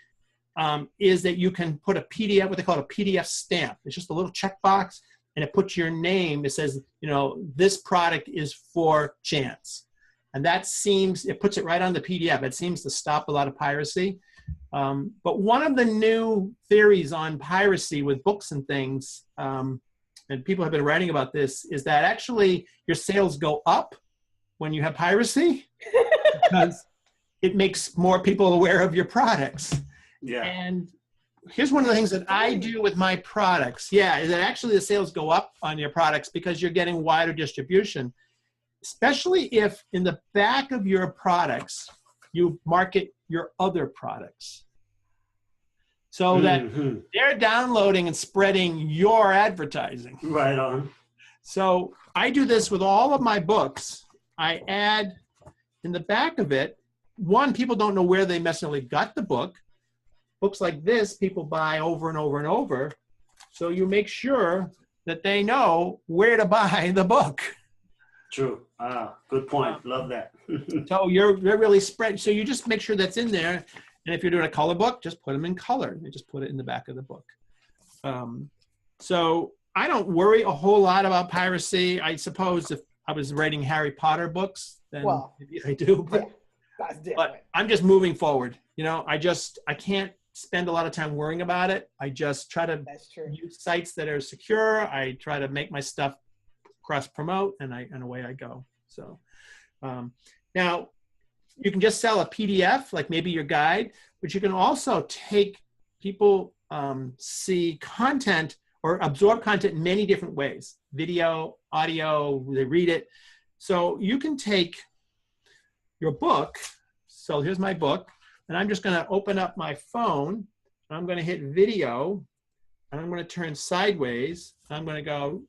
C: is that you can put a PDF, what they call a PDF stamp. It's just a little checkbox, and it puts your name. It says, this product is for Chance. And it puts it right on the PDF. It seems to stop a lot of piracy. But one of the new theories on piracy with books and things, and people have been writing about this, is that actually your sales go up when you have piracy because it makes more people aware of your products.
B: Yeah.
C: And here's one of the things that I do with my products. Yeah, is that actually the sales go up on your products because you're getting wider distribution, especially if in the back of your products, you market your other products. So that they're downloading and spreading your advertising.
B: Right on.
C: So I do this with all of my books. I add in the back of it, one, people don't know where they necessarily got the book. Books like this, people buy over and over and over. So you make sure that they know where to buy the book.
B: True. Good point. Love that.
C: So you're really spread. So you just make sure that's in there. And if you're doing a color book, just put them in color. You just put it in the back of the book. So I don't worry a whole lot about piracy. I suppose if I was writing Harry Potter books, then maybe I do. But,
A: yeah, that's different.
C: But I'm just moving forward. You know, I can't spend a lot of time worrying about it. I just try to use sites that are secure. I try to make my stuff cross promote, and away I go. So now you can just sell a PDF, like maybe your guide, but you can also take people see content or absorb content in many different ways: video, audio, they read it. So you can take your book. So here's my book, and I'm just going to open up my phone. I'm going to hit video, and I'm going to turn sideways. I'm going to go,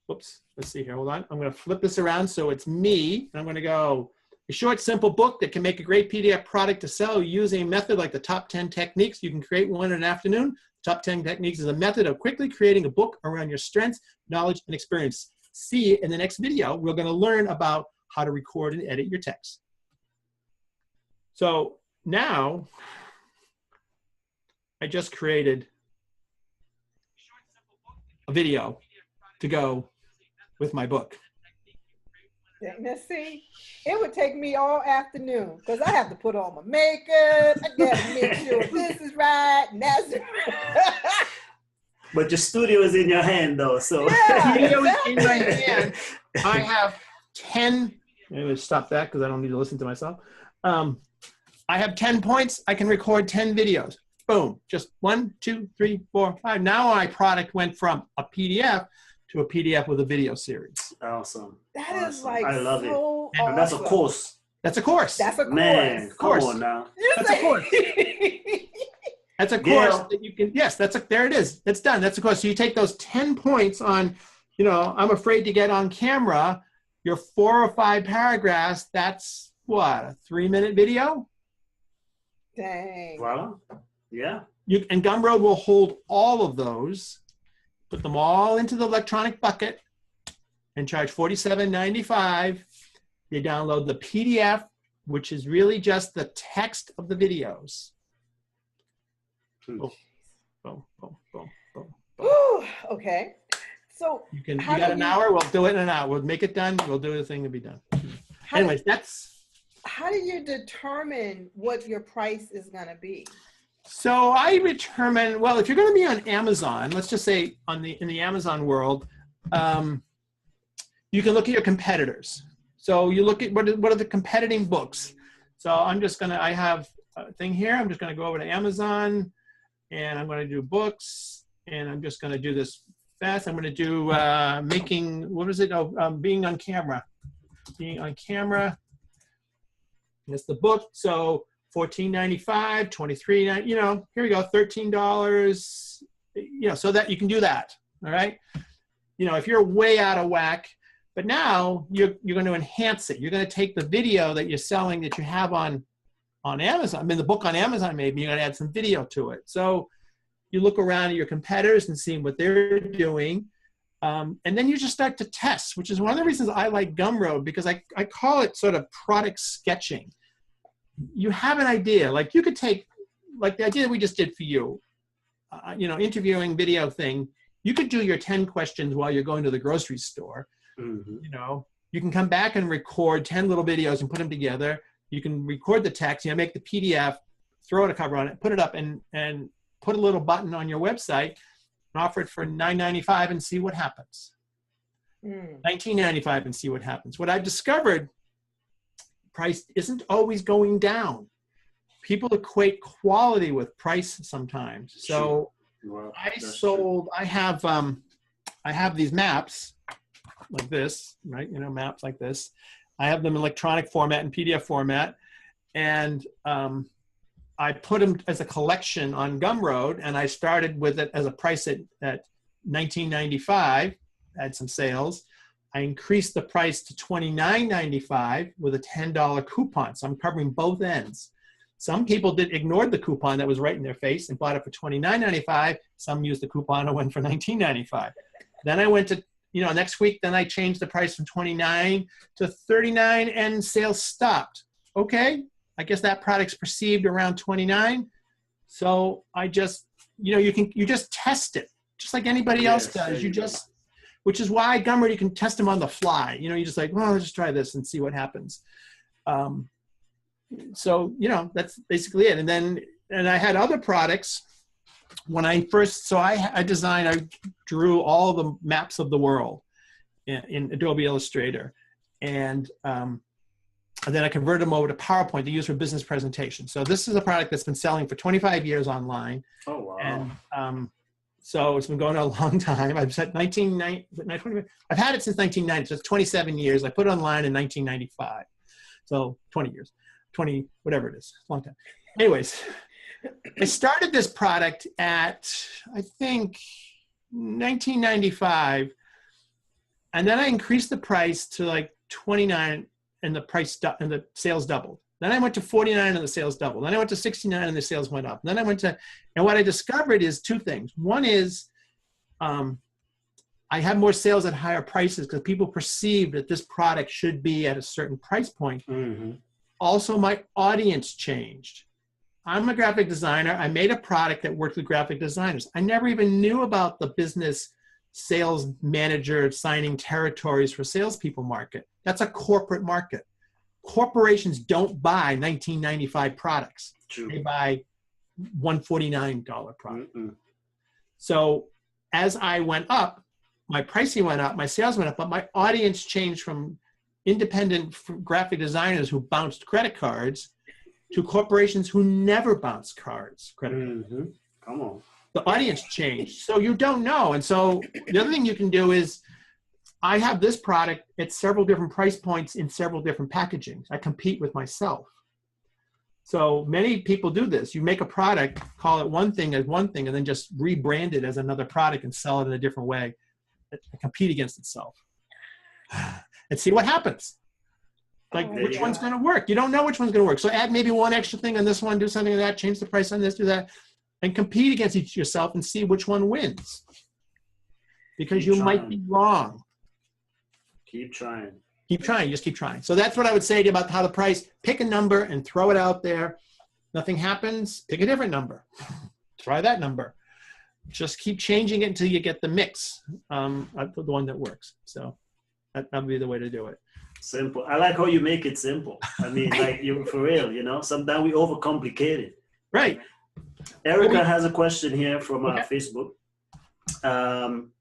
C: whoops, let's see here, hold on. I'm going to flip this around so it's me, and I'm going to go, a short, simple book that can make a great PDF product to sell using a method like the top 10 techniques. You can create one in an afternoon. Top 10 techniques is a method of quickly creating a book around your strengths, knowledge, and experience. See, in the next video, we're going to learn about how to record and edit your text. So now, I just created a video to go with my book.
A: Now see, it would take me all afternoon because I have to put on my makeup. I gotta make sure this is right and that's right.
B: But your studio is in your hand though, so.
C: Yeah, studio is in my hand. I have 10, let me stop that because I don't need to listen to myself. I have 10 points. I can record 10 videos. Boom, just 1, 2, 3, 4, 5. Now my product went from a PDF to a PDF with a video series.
B: Awesome.
A: That is like
B: I love it.
A: Awesome.
B: And that's a course.
C: That's a course.
A: That's a course.
B: Man, come on now.
C: That's a course. That's a course that you can, yes, there it is. It's done. That's a course. So you take those 10 points on, you know, I'm afraid to get on camera, your 4 or 5 paragraphs, that's what, a 3-minute video?
A: Dang.
B: Voila. Yeah.
C: And Gumroad will hold all of those, put them all into the electronic bucket, and charge $47.95. They download the PDF, which is really just the text of the videos. Boom, boom, boom, boom, boom.
A: Ooh, okay. So
C: you got an hour, we'll do it in an hour. We'll make it done, we'll do the thing to be done. Anyways,
A: how do you determine what your price is gonna be?
C: So I determine, well, if you're going to be on Amazon, let's just say in the Amazon world, you can look at your competitors. So you look at what are the competing books. So I have a thing here. I'm just going to go over to Amazon, and I'm going to do books, and I'm just going to do this fast. I'm going to do being on camera. Being on camera. That's the book. So $14.95, $23.99, you know, here we go, $13, you know, so that you can do that, all right? You know, if you're way out of whack, but now you're going to enhance it. You're going to take the video that you're selling that you have on Amazon, I mean, the book on Amazon maybe, you're going to add some video to it. So you look around at your competitors and see what they're doing, and then you just start to test, which is one of the reasons I like Gumroad, because I call it sort of product sketching. You have an idea, like you could take, like the idea that we just did for you, you know, interviewing video thing, you could do your 10 questions while you're going to the grocery store.
B: Mm-hmm.
C: You know, you can come back and record 10 little videos and put them together. You can record the text, you know, make the PDF, throw a cover on it, put it up and put a little button on your website and offer it for $9.95 and see what happens. $19.95 and see what happens. What I've discovered, price isn't always going down. People equate quality with price sometimes. So
B: Wow,
C: I have these maps like this, right? You know, maps like this. I have them in electronic format and PDF format. And I put them as a collection on Gumroad, and I started with it as a price at $19.95, had some sales. I increased the price to $29.95 with a $10 coupon. So I'm covering both ends. Some people ignored the coupon that was right in their face and bought it for $29.95. Some used the coupon and went for $19.95. Then I went to, next week, then I changed the price from $29 to $39 and sales stopped. Okay, I guess that product's perceived around $29. So I just, you just test it just like anybody else does. Which is why Gumroad, you can test them on the fly. You just like, well, let's just try this and see what happens. So, that's basically it. And I had other products when I first, so I drew all the maps of the world in Adobe Illustrator. And then I converted them over to PowerPoint to use for business presentation. So this is a product that's been selling for 25 years online.
B: Oh, wow.
C: And so it's been going on a long time. I've had I've had it since 1990, so it's 27 years. I put it online in 1995. So 20 years, whatever it is, long time. Anyways, I started this product at, I think, 1995. And then I increased the price to like 29 and the sales doubled. Then I went to 49 and the sales doubled. Then I went to 69 and the sales went up. Then I went to, and what I discovered is two things. One is I had more sales at higher prices because people perceived that this product should be at a certain price point. Mm-hmm. Also, my audience changed. I'm a graphic designer. I made a product that worked with graphic designers. I never even knew about the business sales manager signing territories for salespeople market. That's a corporate market. Corporations don't buy $19.95 products. True. They buy $149 product. Mm-mm. So as I went up, my pricing went up, my sales went up, but my audience changed from independent graphic designers who bounced credit cards to corporations who never bounced credit cards.
B: Come on.
C: The audience changed. So you don't know. And so the other thing you can do is I have this product at several different price points in several different packagings. I compete with myself. So many people do this. You make a product, call it one thing as one thing, and then just rebrand it as another product and sell it in a different way. And compete against itself. And see what happens. Like which one's going to work. You don't know which one's going to work. So add maybe one extra thing on this one, do something like that, change the price on this, do that, and compete against yourself and see which one wins. Because you might be wrong.
B: Keep trying.
C: Keep trying. Just keep trying. So that's what I would say to you about how the price. Pick a number and throw it out there. Nothing happens. Pick a different number. Try that number. Just keep changing it until you get the mix, the one that works. So that would be the way to do it.
B: Simple. I like how you make it simple. I mean, like you for real. Sometimes we overcomplicate it.
C: Right.
B: Erica has a question here from Facebook.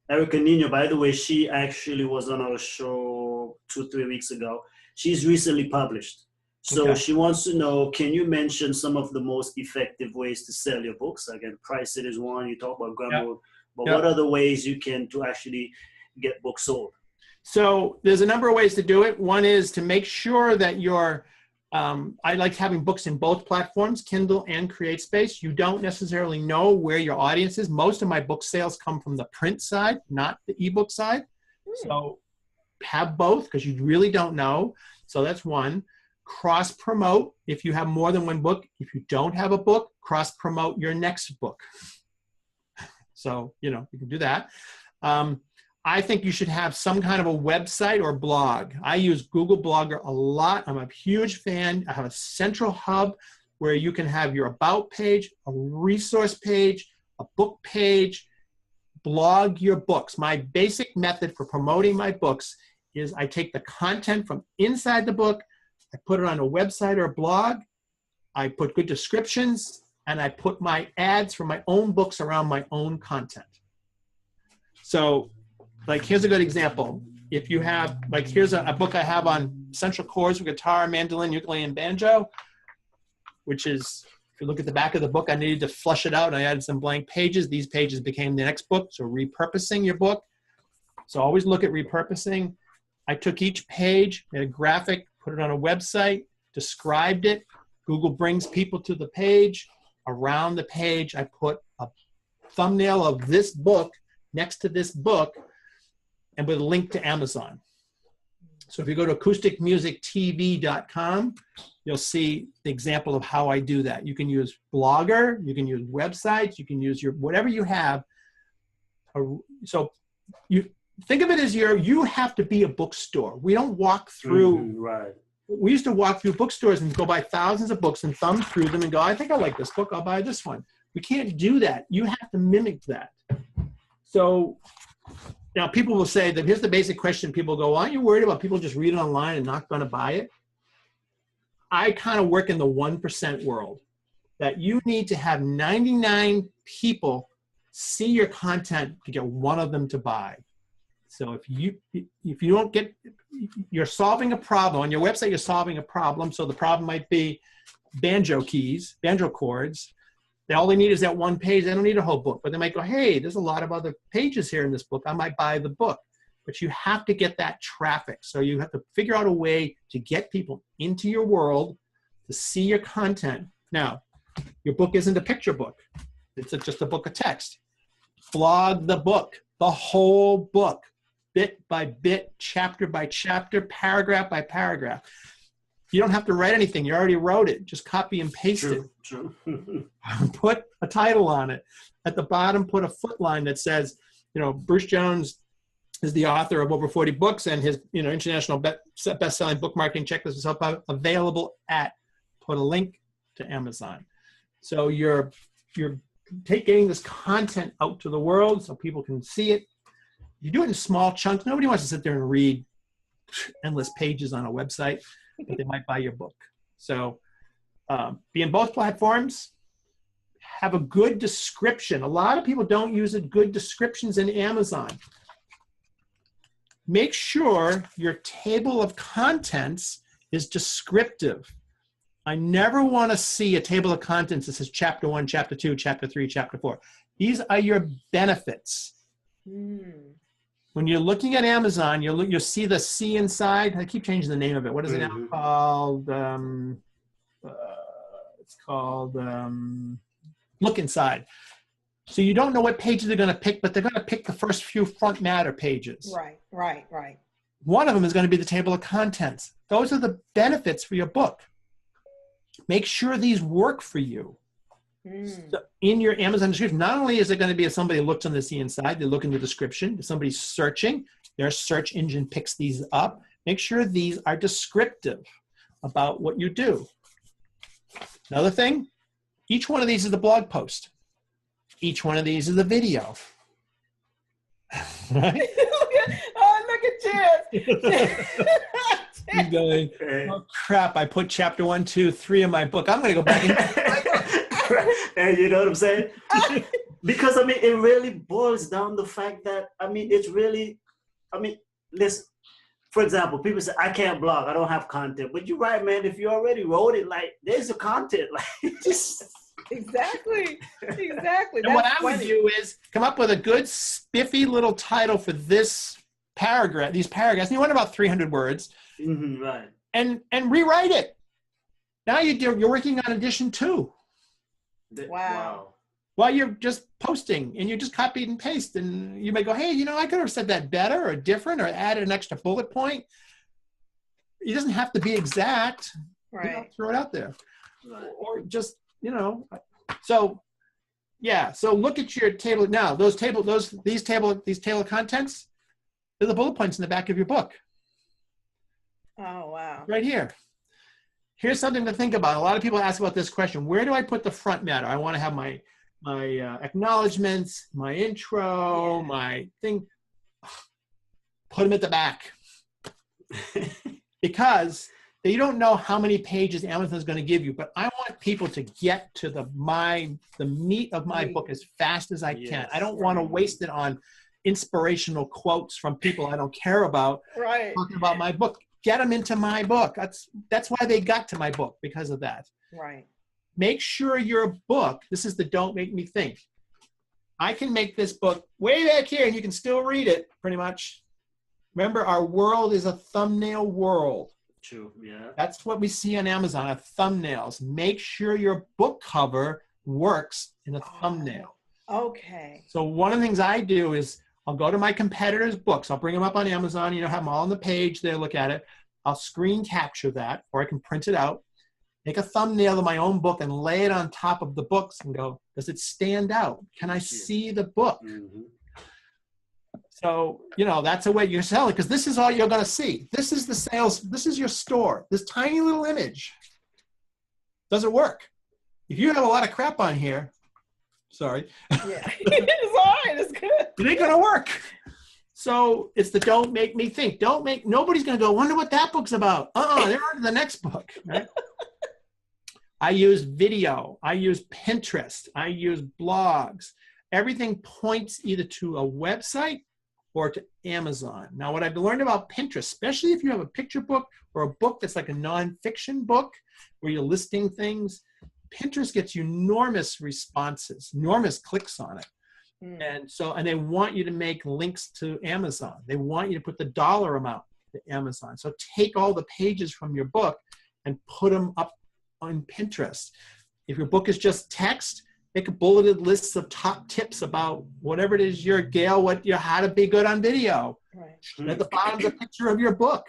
B: Erica Nino, by the way, she actually was on our show 2-3 weeks ago. She's recently published. So she wants to know, can you mention some of the most effective ways to sell your books? Again, price it is one, you talk about Gumroad, but what other ways you can to actually get books sold?
C: So there's a number of ways to do it. One is to make sure that I like having books in both platforms, Kindle and CreateSpace. You don't necessarily know where your audience is. Most of my book sales come from the print side, not the ebook side. So have both because you really don't know. So that's one. Cross-promote if you have more than one book. If you don't have a book, cross-promote your next book. So, you can do that. I think you should have some kind of a website or blog. I use Google Blogger a lot. I'm a huge fan. I have a central hub where you can have your about page, a resource page, a book page, blog your books. My basic method for promoting my books is I take the content from inside the book, I put it on a website or a blog, I put good descriptions, and I put my ads for my own books around my own content. So, like, here's a good example. if you have, like, here's a book I have on essential chords for guitar, mandolin, ukulele, and banjo, which is, if you look at the back of the book, I needed to flush it out, and I added some blank pages. These pages became the next book, so repurposing your book. So always look at repurposing. I took each page, made a graphic, put it on a website, described it. Google brings people to the page. Around the page, I put a thumbnail of this book next to this book and with a link to Amazon. So if you go to acousticmusictv.com, you'll see the example of how I do that. You can use Blogger, you can use websites, you can use your whatever you have. So you think of it as you have to be a bookstore. We don't walk through.
B: Right.
C: We used to walk through bookstores and go buy thousands of books and thumb through them and go, I think I like this book, I'll buy this one. We can't do that. You have to mimic that. So now people will say that here's the basic question. People go, aren't you worried about people just read it online and not going to buy it? I kind of work in the 1% world, that you need to have 99 people see your content to get one of them to buy. So if you don't get, you're solving a problem on your website, you're solving a problem. So the problem might be banjo keys, banjo chords. All they need is that one page. They don't need a whole book, but they might go, hey, there's a lot of other pages here in this book. I might buy the book. But you have to get that traffic. So you have to figure out a way to get people into your world to see your content. Now, your book isn't a picture book. It's just a book of text. Blog the book, the whole book, bit by bit, chapter by chapter, paragraph by paragraph. You don't have to write anything. You already wrote it. Just copy and paste it.
B: True.
C: Put a title on it. At the bottom, put a footline that says, Bruce Jones is the author of over 40 books, and his, international best-selling book marketing checklist is available at, put a link to Amazon. So you're getting this content out to the world so people can see it. You do it in small chunks. Nobody wants to sit there and read endless pages on a website, but they might buy your book. So be in both platforms. Have a good description. A lot of people don't use good descriptions in Amazon. Make sure your table of contents is descriptive. I never want to see a table of contents that says chapter 1, chapter 2, chapter 3, chapter 4. These are your benefits. When you're looking at Amazon, you'll see the C inside. I keep changing the name of it. What is it now called? It's called Look Inside. So you don't know what pages they're going to pick, but they're going to pick the first few front matter pages.
A: Right.
C: One of them is going to be the table of contents. Those are the benefits for your book. Make sure these work for you. So in your Amazon description, not only is it going to be if somebody looks on the C inside, they look in the description. If somebody's searching, their search engine picks these up. Make sure these are descriptive about what you do. Another thing, each one of these is a blog post. Each one of these is a video. Right?
A: look at Chance.
C: You're going, oh crap, I put chapter 1, 2, 3 in my book. I'm going to go back and
B: And you know what I'm saying? Because, it really boils down the fact that, listen, for example, people say, I can't blog, I don't have content. But you're right, man, if you already wrote it, there's the content. Just
A: Exactly.
C: And what I would do is come up with a good, spiffy little title for this paragraph, these paragraphs. And you want about 300 words.
B: Right.
C: And rewrite it. Now you're working on edition 2.
A: Wow.
C: While you're just posting and you just copy and paste, and you may go, hey, I could have said that better or different or added an extra bullet point. It doesn't have to be exact.
A: Right.
C: Throw it out there.
B: Right.
C: Or just, so yeah. So look at your table now. These table of contents, they're the bullet points in the back of your book.
A: Oh, wow.
C: Right here. Here's something to think about. A lot of people ask about this question. Where do I put the front matter? I want to have my acknowledgments, my intro, my thing. Put them at the back. Because you don't know how many pages Amazon is going to give you, but I want people to get to the meat of my book as fast as I can. I don't want to waste it on inspirational quotes from people I don't care about
A: Right.
C: talking about my book. Get them into my book. That's why they got to my book, because of that.
A: Right.
C: Make sure your book, this is the don't make me think. I can make this book way back here and you can still read it pretty much. Remember, our world is a thumbnail world.
B: True, yeah.
C: That's what we see on Amazon, are thumbnails. Make sure your book cover works in a thumbnail.
A: Okay.
C: So one of the things I do is I'll go to my competitors' books. I'll bring them up on Amazon, have them all on the page there, look at it. I'll screen capture that, or I can print it out, make a thumbnail of my own book and lay it on top of the books and go, does it stand out? Can I see the book? Mm-hmm. So, that's a way you sell it, because this is all you're going to see. This is the sales. This is your store. This tiny little image doesn't work. If you have a lot of crap on here, sorry.
A: Yeah, it's all right. It's good.
C: It ain't going to work. So it's the don't make me think. Nobody's going to go, wonder what that book's about. They're on to the next book. Right? I use video. I use Pinterest. I use blogs. Everything points either to a website or to Amazon. Now, what I've learned about Pinterest, especially if you have a picture book or a book that's like a nonfiction book where you're listing things, Pinterest gets enormous responses, enormous clicks on it. And they want you to make links to Amazon. They want you to put the dollar amount to Amazon. So take all the pages from your book and put them up on Pinterest. If your book is just text, make a bulleted list of top tips about whatever it is how to be good on video.
A: Right.
C: And at the bottom is a picture of your book.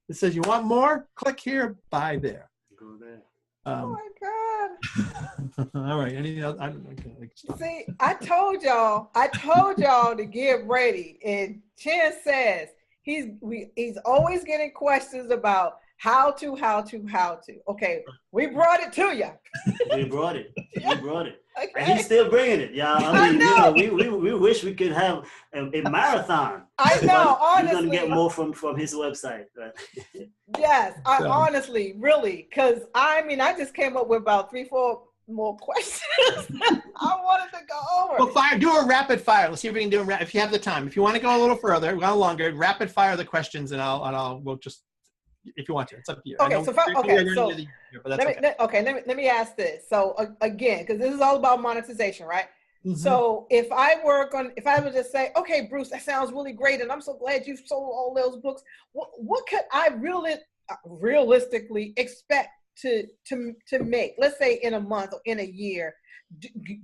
C: It says, you want more? Click here, buy there.
B: Go there.
A: Oh my God.
C: All right. Any other?
A: See, I told y'all to get ready. And Chen says he's always getting questions about how to. Okay, we brought it to you.
B: We brought it.
A: Okay.
B: And he's still bringing it. Yeah, I mean, we wish we could have a marathon.
A: I know, honestly.
B: We're going to get more from his website. Right?
A: Yes, honestly, really, because I just came up with about 3-4 more questions I wanted to go over.
C: Well, do a rapid fire. Let's see if we can do if you have the time. If you want to go a little further, a little longer, rapid fire the questions, and we'll just, if you want to, it's up to you.
A: Okay, let me ask this. So again, because this is all about monetization, right? Mm-hmm. So if I would just say, okay, Bruce, that sounds really great, and I'm so glad you've sold all those books. What could I realistically expect to make? Let's say in a month or in a year,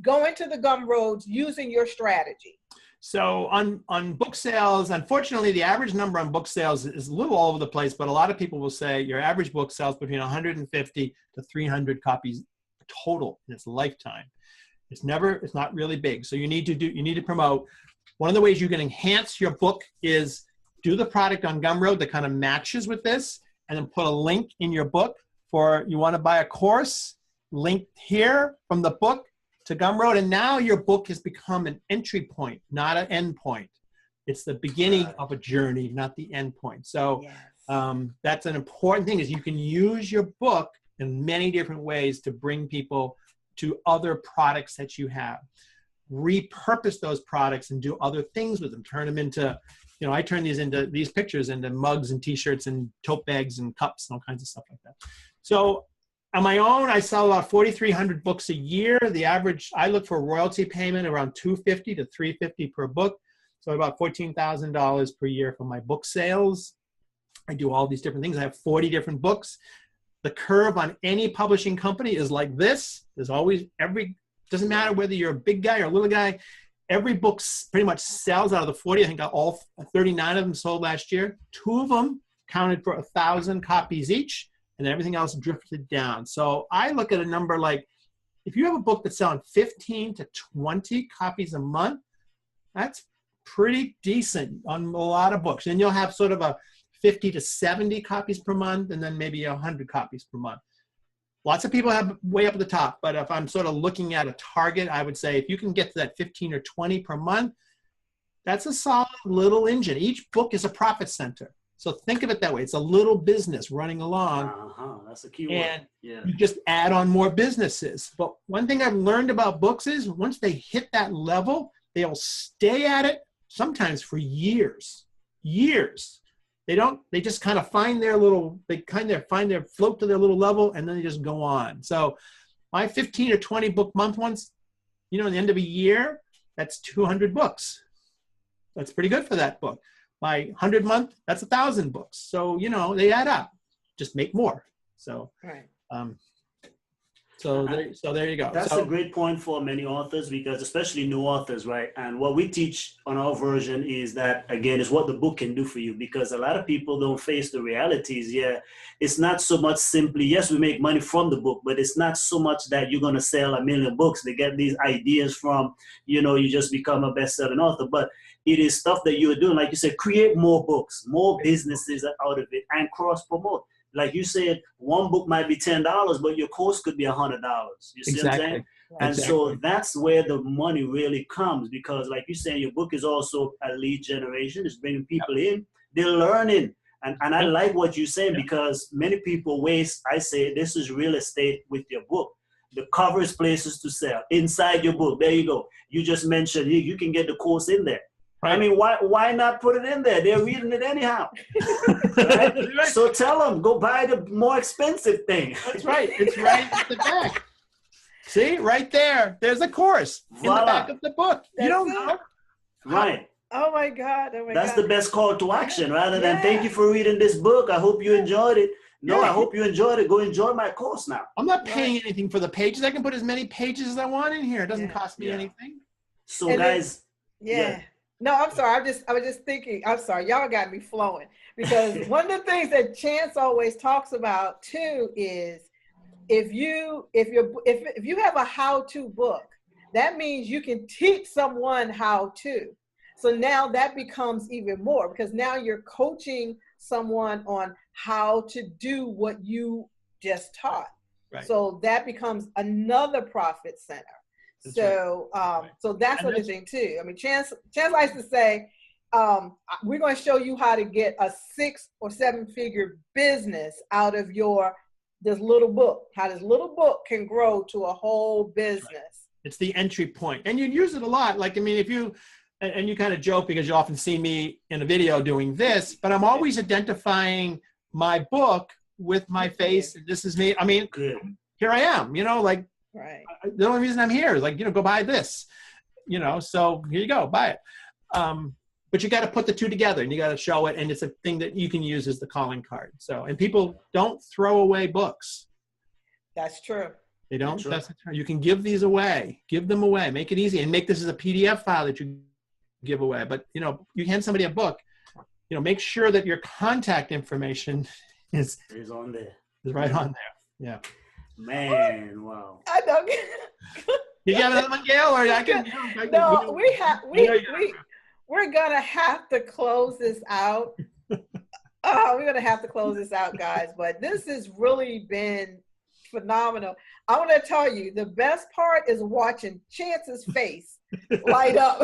A: going to the Gumroads using your strategy.
C: So on book sales, unfortunately, the average number on book sales is a little all over the place, but a lot of people will say your average book sells between 150 to 300 copies total in its lifetime. It's not really big. So you need to promote. One of the ways you can enhance your book is do the product on Gumroad that kind of matches with this, and then put a link in your book for you want to buy a course, link here from the book to Gumroad, and now your book has become an entry point, not an end point. It's the beginning of a journey, not the end point. So yes. That's an important thing, is you can use your book in many different ways to bring people to other products that you have. Repurpose those products and do other things with them. Turn them into, I turn these pictures into mugs and t-shirts and tote bags and cups and all kinds of stuff like that. So on my own, I sell about 4,300 books a year. The average, I look for royalty payment around $250 to $350 per book. So about $14,000 per year for my book sales. I do all these different things. I have 40 different books. The curve on any publishing company is like this. There's always doesn't matter whether you're a big guy or a little guy, every book pretty much sells out of the 40. I think all 39 of them sold last year. 2 of them counted for 1,000 copies each, and then everything else drifted down. So I look at a number like, if you have a book that's selling 15 to 20 copies a month, that's pretty decent on a lot of books. And you'll have sort of a 50 to 70 copies per month, and then maybe 100 copies per month. Lots of people have way up at the top, but if I'm sort of looking at a target, I would say if you can get to that 15 or 20 per month, that's a solid little engine. Each book is a profit center. So think of it that way. It's a little business running along.
B: That's a key word.
C: And you just add on more businesses. But one thing I've learned about books is once they hit that level, they'll stay at it sometimes for years. They just kind of find their float to their little level, and then they just go on. So my 15 or 20 book month ones, at the end of a year, that's 200 books. That's pretty good for that book. My 100 month, that's 1,000 books. So, they add up. Just make more. So,
A: right.
C: So there you go.
B: That's a great point for many authors, because especially new authors, right? And what we teach on our version is that, again, is what the book can do for you, because a lot of people don't face the realities. Yeah, it's not so much simply, yes, we make money from the book, but it's not so much that you're going to sell 1 million books. They get these ideas from, you just become a best-selling author. But it is stuff that you're doing, like you said, create more books, more businesses out of it, and cross-promote. Like you said, one book might be $10, but your course could be $100. You see what I'm saying? And so that's where the money really comes, because like you said, your book is also a lead generation. It's bringing people in. They're learning. And I like what you're saying, because many people waste, I say, this is real estate with your book. The cover is places to sell. Inside your book, there you go. You just mentioned you can get the course in there. Right. I mean, why not put it in there? They're reading it anyhow. Right? Right. So tell them, go buy the more expensive thing.
C: That's right. It's right at the back. See, right there. There's a course in the back of the book. You don't know.
B: Right.
A: Oh my God.
B: That's the best call to action, rather than thank you for reading this book. I hope you enjoyed it. No, I hope you enjoyed it. Go enjoy my course now.
C: I'm not paying anything for the pages. I can put as many pages as I want in here. It doesn't cost me anything.
B: So guys.
A: No, I'm sorry. I was just thinking, I'm sorry. Y'all got me flowing, because one of the things that Chance always talks about too is if you have a how-to book, that means you can teach someone how to. So now that becomes even more, because now you're coaching someone on how to do what you just taught. Right. So that becomes another profit center. That's so that's another thing too. I mean, Chance likes to say, we're going to show you how to get a 6 or 7-figure business out of this little book. How this little book can grow to a whole business. Right.
C: It's the entry point, and you use it a lot. Like, I mean, if you and you kind of joke because you often see me in a video doing this, but I'm always identifying my book with my face. This is me. I mean, here I am. Like.
A: Right.
C: The only reason I'm here is go buy this, so here you go, buy it. But you got to put the two together, and you got to show it. And it's a thing that you can use as the calling card. So, and people don't throw away books.
A: That's true.
C: They don't. That's true. You can give these away, give them away, make it easy, and make this as a PDF file that you give away. But, you hand somebody a book, make sure that your contact information is
B: on there.
C: Is right on there. Yeah.
B: Man, wow.
A: I know.
C: Did you have another one, Gail? Or I can.
A: No, we're gonna have to close this out. We're gonna have to close this out, guys. But this has really been phenomenal. I want to tell you, the best part is watching Chance's face light up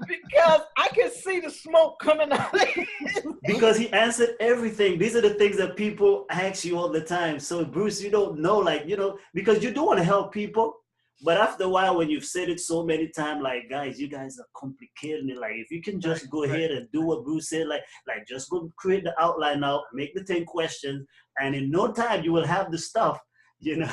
A: because I can see the smoke coming out.
B: Because he answered everything. These are the things that people ask you all the time. So Bruce, you don't know, because you do want to help people, but after a while, when you've said it so many times, guys, you guys are complicating it. If you can just go ahead and do what Bruce said, just go create the outline now, make the 10 questions, and in no time you will have the stuff. Yeah.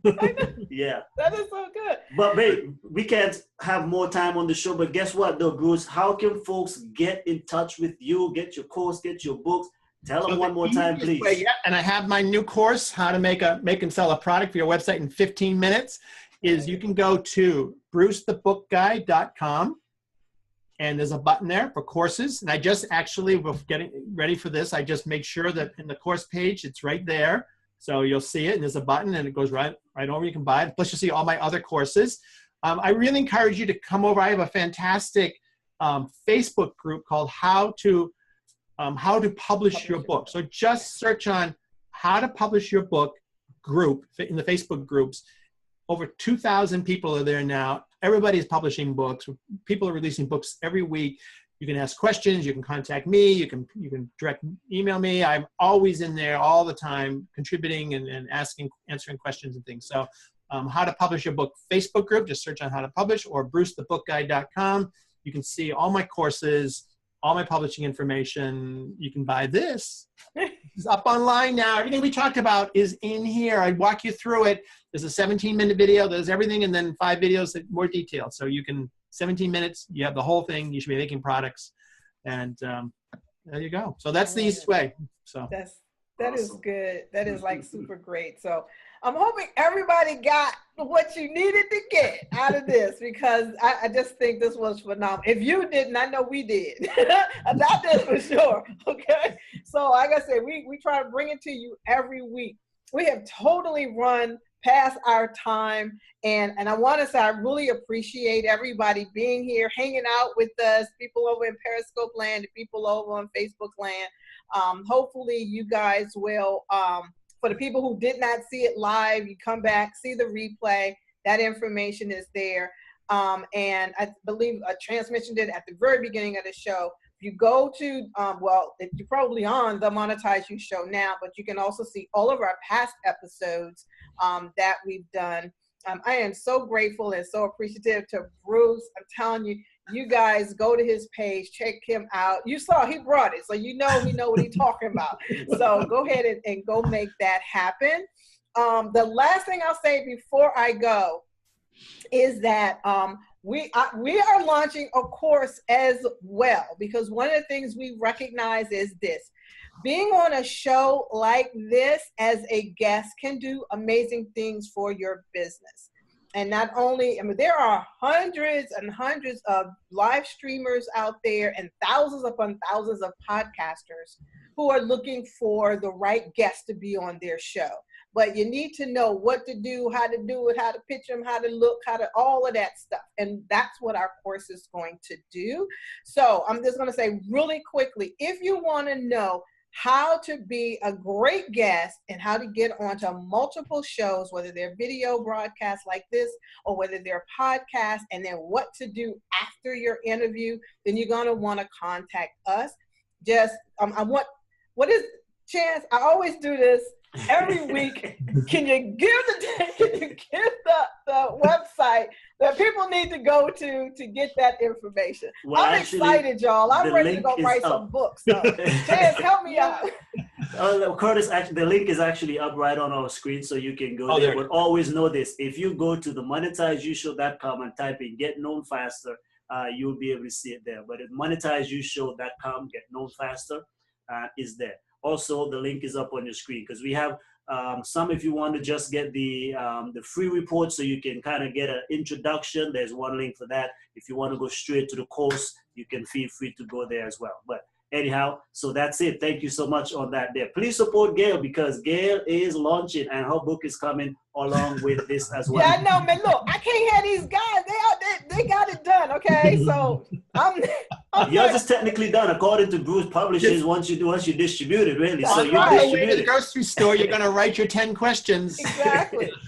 A: That is so good.
B: But babe, we can't have more time on the show. But guess what, though, Bruce? How can folks get in touch with you, get your course, get your books? Tell them one more time, please.
C: And I have my new course, how to make and sell a product for your website in 15 minutes. Is you can go to brucethebookguy.com, and there's a button there for courses. And I just actually, with getting ready for this, I just make sure that in the course page, it's right there. So you'll see it, and there's a button, and it goes right over. You can buy it. Plus, you'll see all my other courses. I really encourage you to come over. I have a fantastic Facebook group called How to Publish Your Book. So just search on How to Publish Your Book group in the Facebook groups. Over 2,000 people are there now. Everybody's publishing books. People are releasing books every week. You can ask questions. You can contact me. You can direct email me. I'm always in there all the time, contributing and answering questions and things. So How to Publish Your Book Facebook group, just search on How to Publish, or brucethebookguy.com. You can see all my courses, all my publishing information. You can buy this. It's up online now. Everything we talked about is in here. I walk you through it. There's a 17-minute video. There's everything, and then 5 videos that more detailed. So you can, 17 minutes, you have the whole thing. You should be making products. And there you go. So that's the easiest way. So
A: that is good. That is like super great. So I'm hoping everybody got what you needed to get out of this, because I just think this was phenomenal. If you didn't, I know we did. That is for sure. Okay. So like I said, we try to bring it to you every week. We have totally run past our time. And I want to say I really appreciate everybody being here, hanging out with us, people over in Periscope land, people over on Facebook land. Hopefully you guys will, for the people who did not see it live, you come back, see the replay. That information is there. And I believe Chance mentioned it at the very beginning of the show. If you go to, well, you're probably on the Monetize You show now, but you can also see all of our past episodes that we've done. I am so grateful and so appreciative to Bruce. I'm telling you, you guys go to his page, check him out. You saw he brought it, so you know what he's talking about. So go ahead and go make that happen. The last thing I'll say before I go is that we are launching a course as well, because one of the things we recognize is this: being on a show like this as a guest can do amazing things for your business. And not only, I mean, there are hundreds and hundreds of live streamers out there and thousands upon thousands of podcasters who are looking for the right guest to be on their show. But you need to know what to do, how to do it, how to pitch them, how to look, how to, all of that stuff. And that's what our course is going to do. So I'm just going to say really quickly, if you want to know how to be a great guest and how to get onto multiple shows, whether they're video broadcasts like this or whether they're podcasts, and then what to do after your interview, then you're going to want to contact us. Just, what is Chance? I always do this every week. Can you give the website that people need to go to get that information? Well, I'm excited, y'all. I'm ready to go write some books. So, Chance, help me out.
B: Curtis, actually, the link is actually up right on our screen, so you can go there. But always know this: if you go to the monetizeyouShow.com and type in "Get Known Faster," you'll be able to see it there. But at monetizeyouShow.com, "Get Known Faster" is there. Also, the link is up on your screen, because we have some, if you want to just get the free report so you can kind of get an introduction, there's one link for that. If you want to go straight to the course, you can feel free to go there as well. But anyhow, so that's it. Thank you so much on that there. Please support Gail, because Gail is launching and her book is coming along with this as well.
A: Yeah, I know, man. Look, I can't have these guys. They got it done, okay? So I'm
B: yours is technically done according to Bruce Publishers once you distribute it, really. So you distribute
C: it. The grocery store, you're gonna write your 10 questions.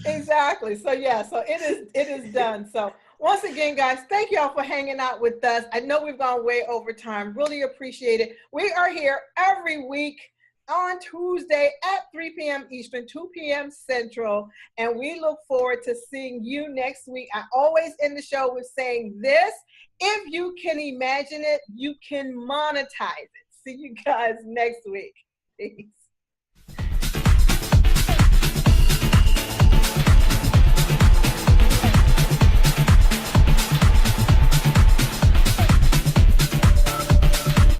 A: Exactly. So yeah, so it is done. So once again, guys, thank you all for hanging out with us. I know we've gone way over time. Really appreciate it. We are here every week on Tuesday at 3 p.m. Eastern, 2 p.m. Central, and we look forward to seeing you next week. I always end the show with saying this: if you can imagine it, you can monetize it. See you guys next week. Peace.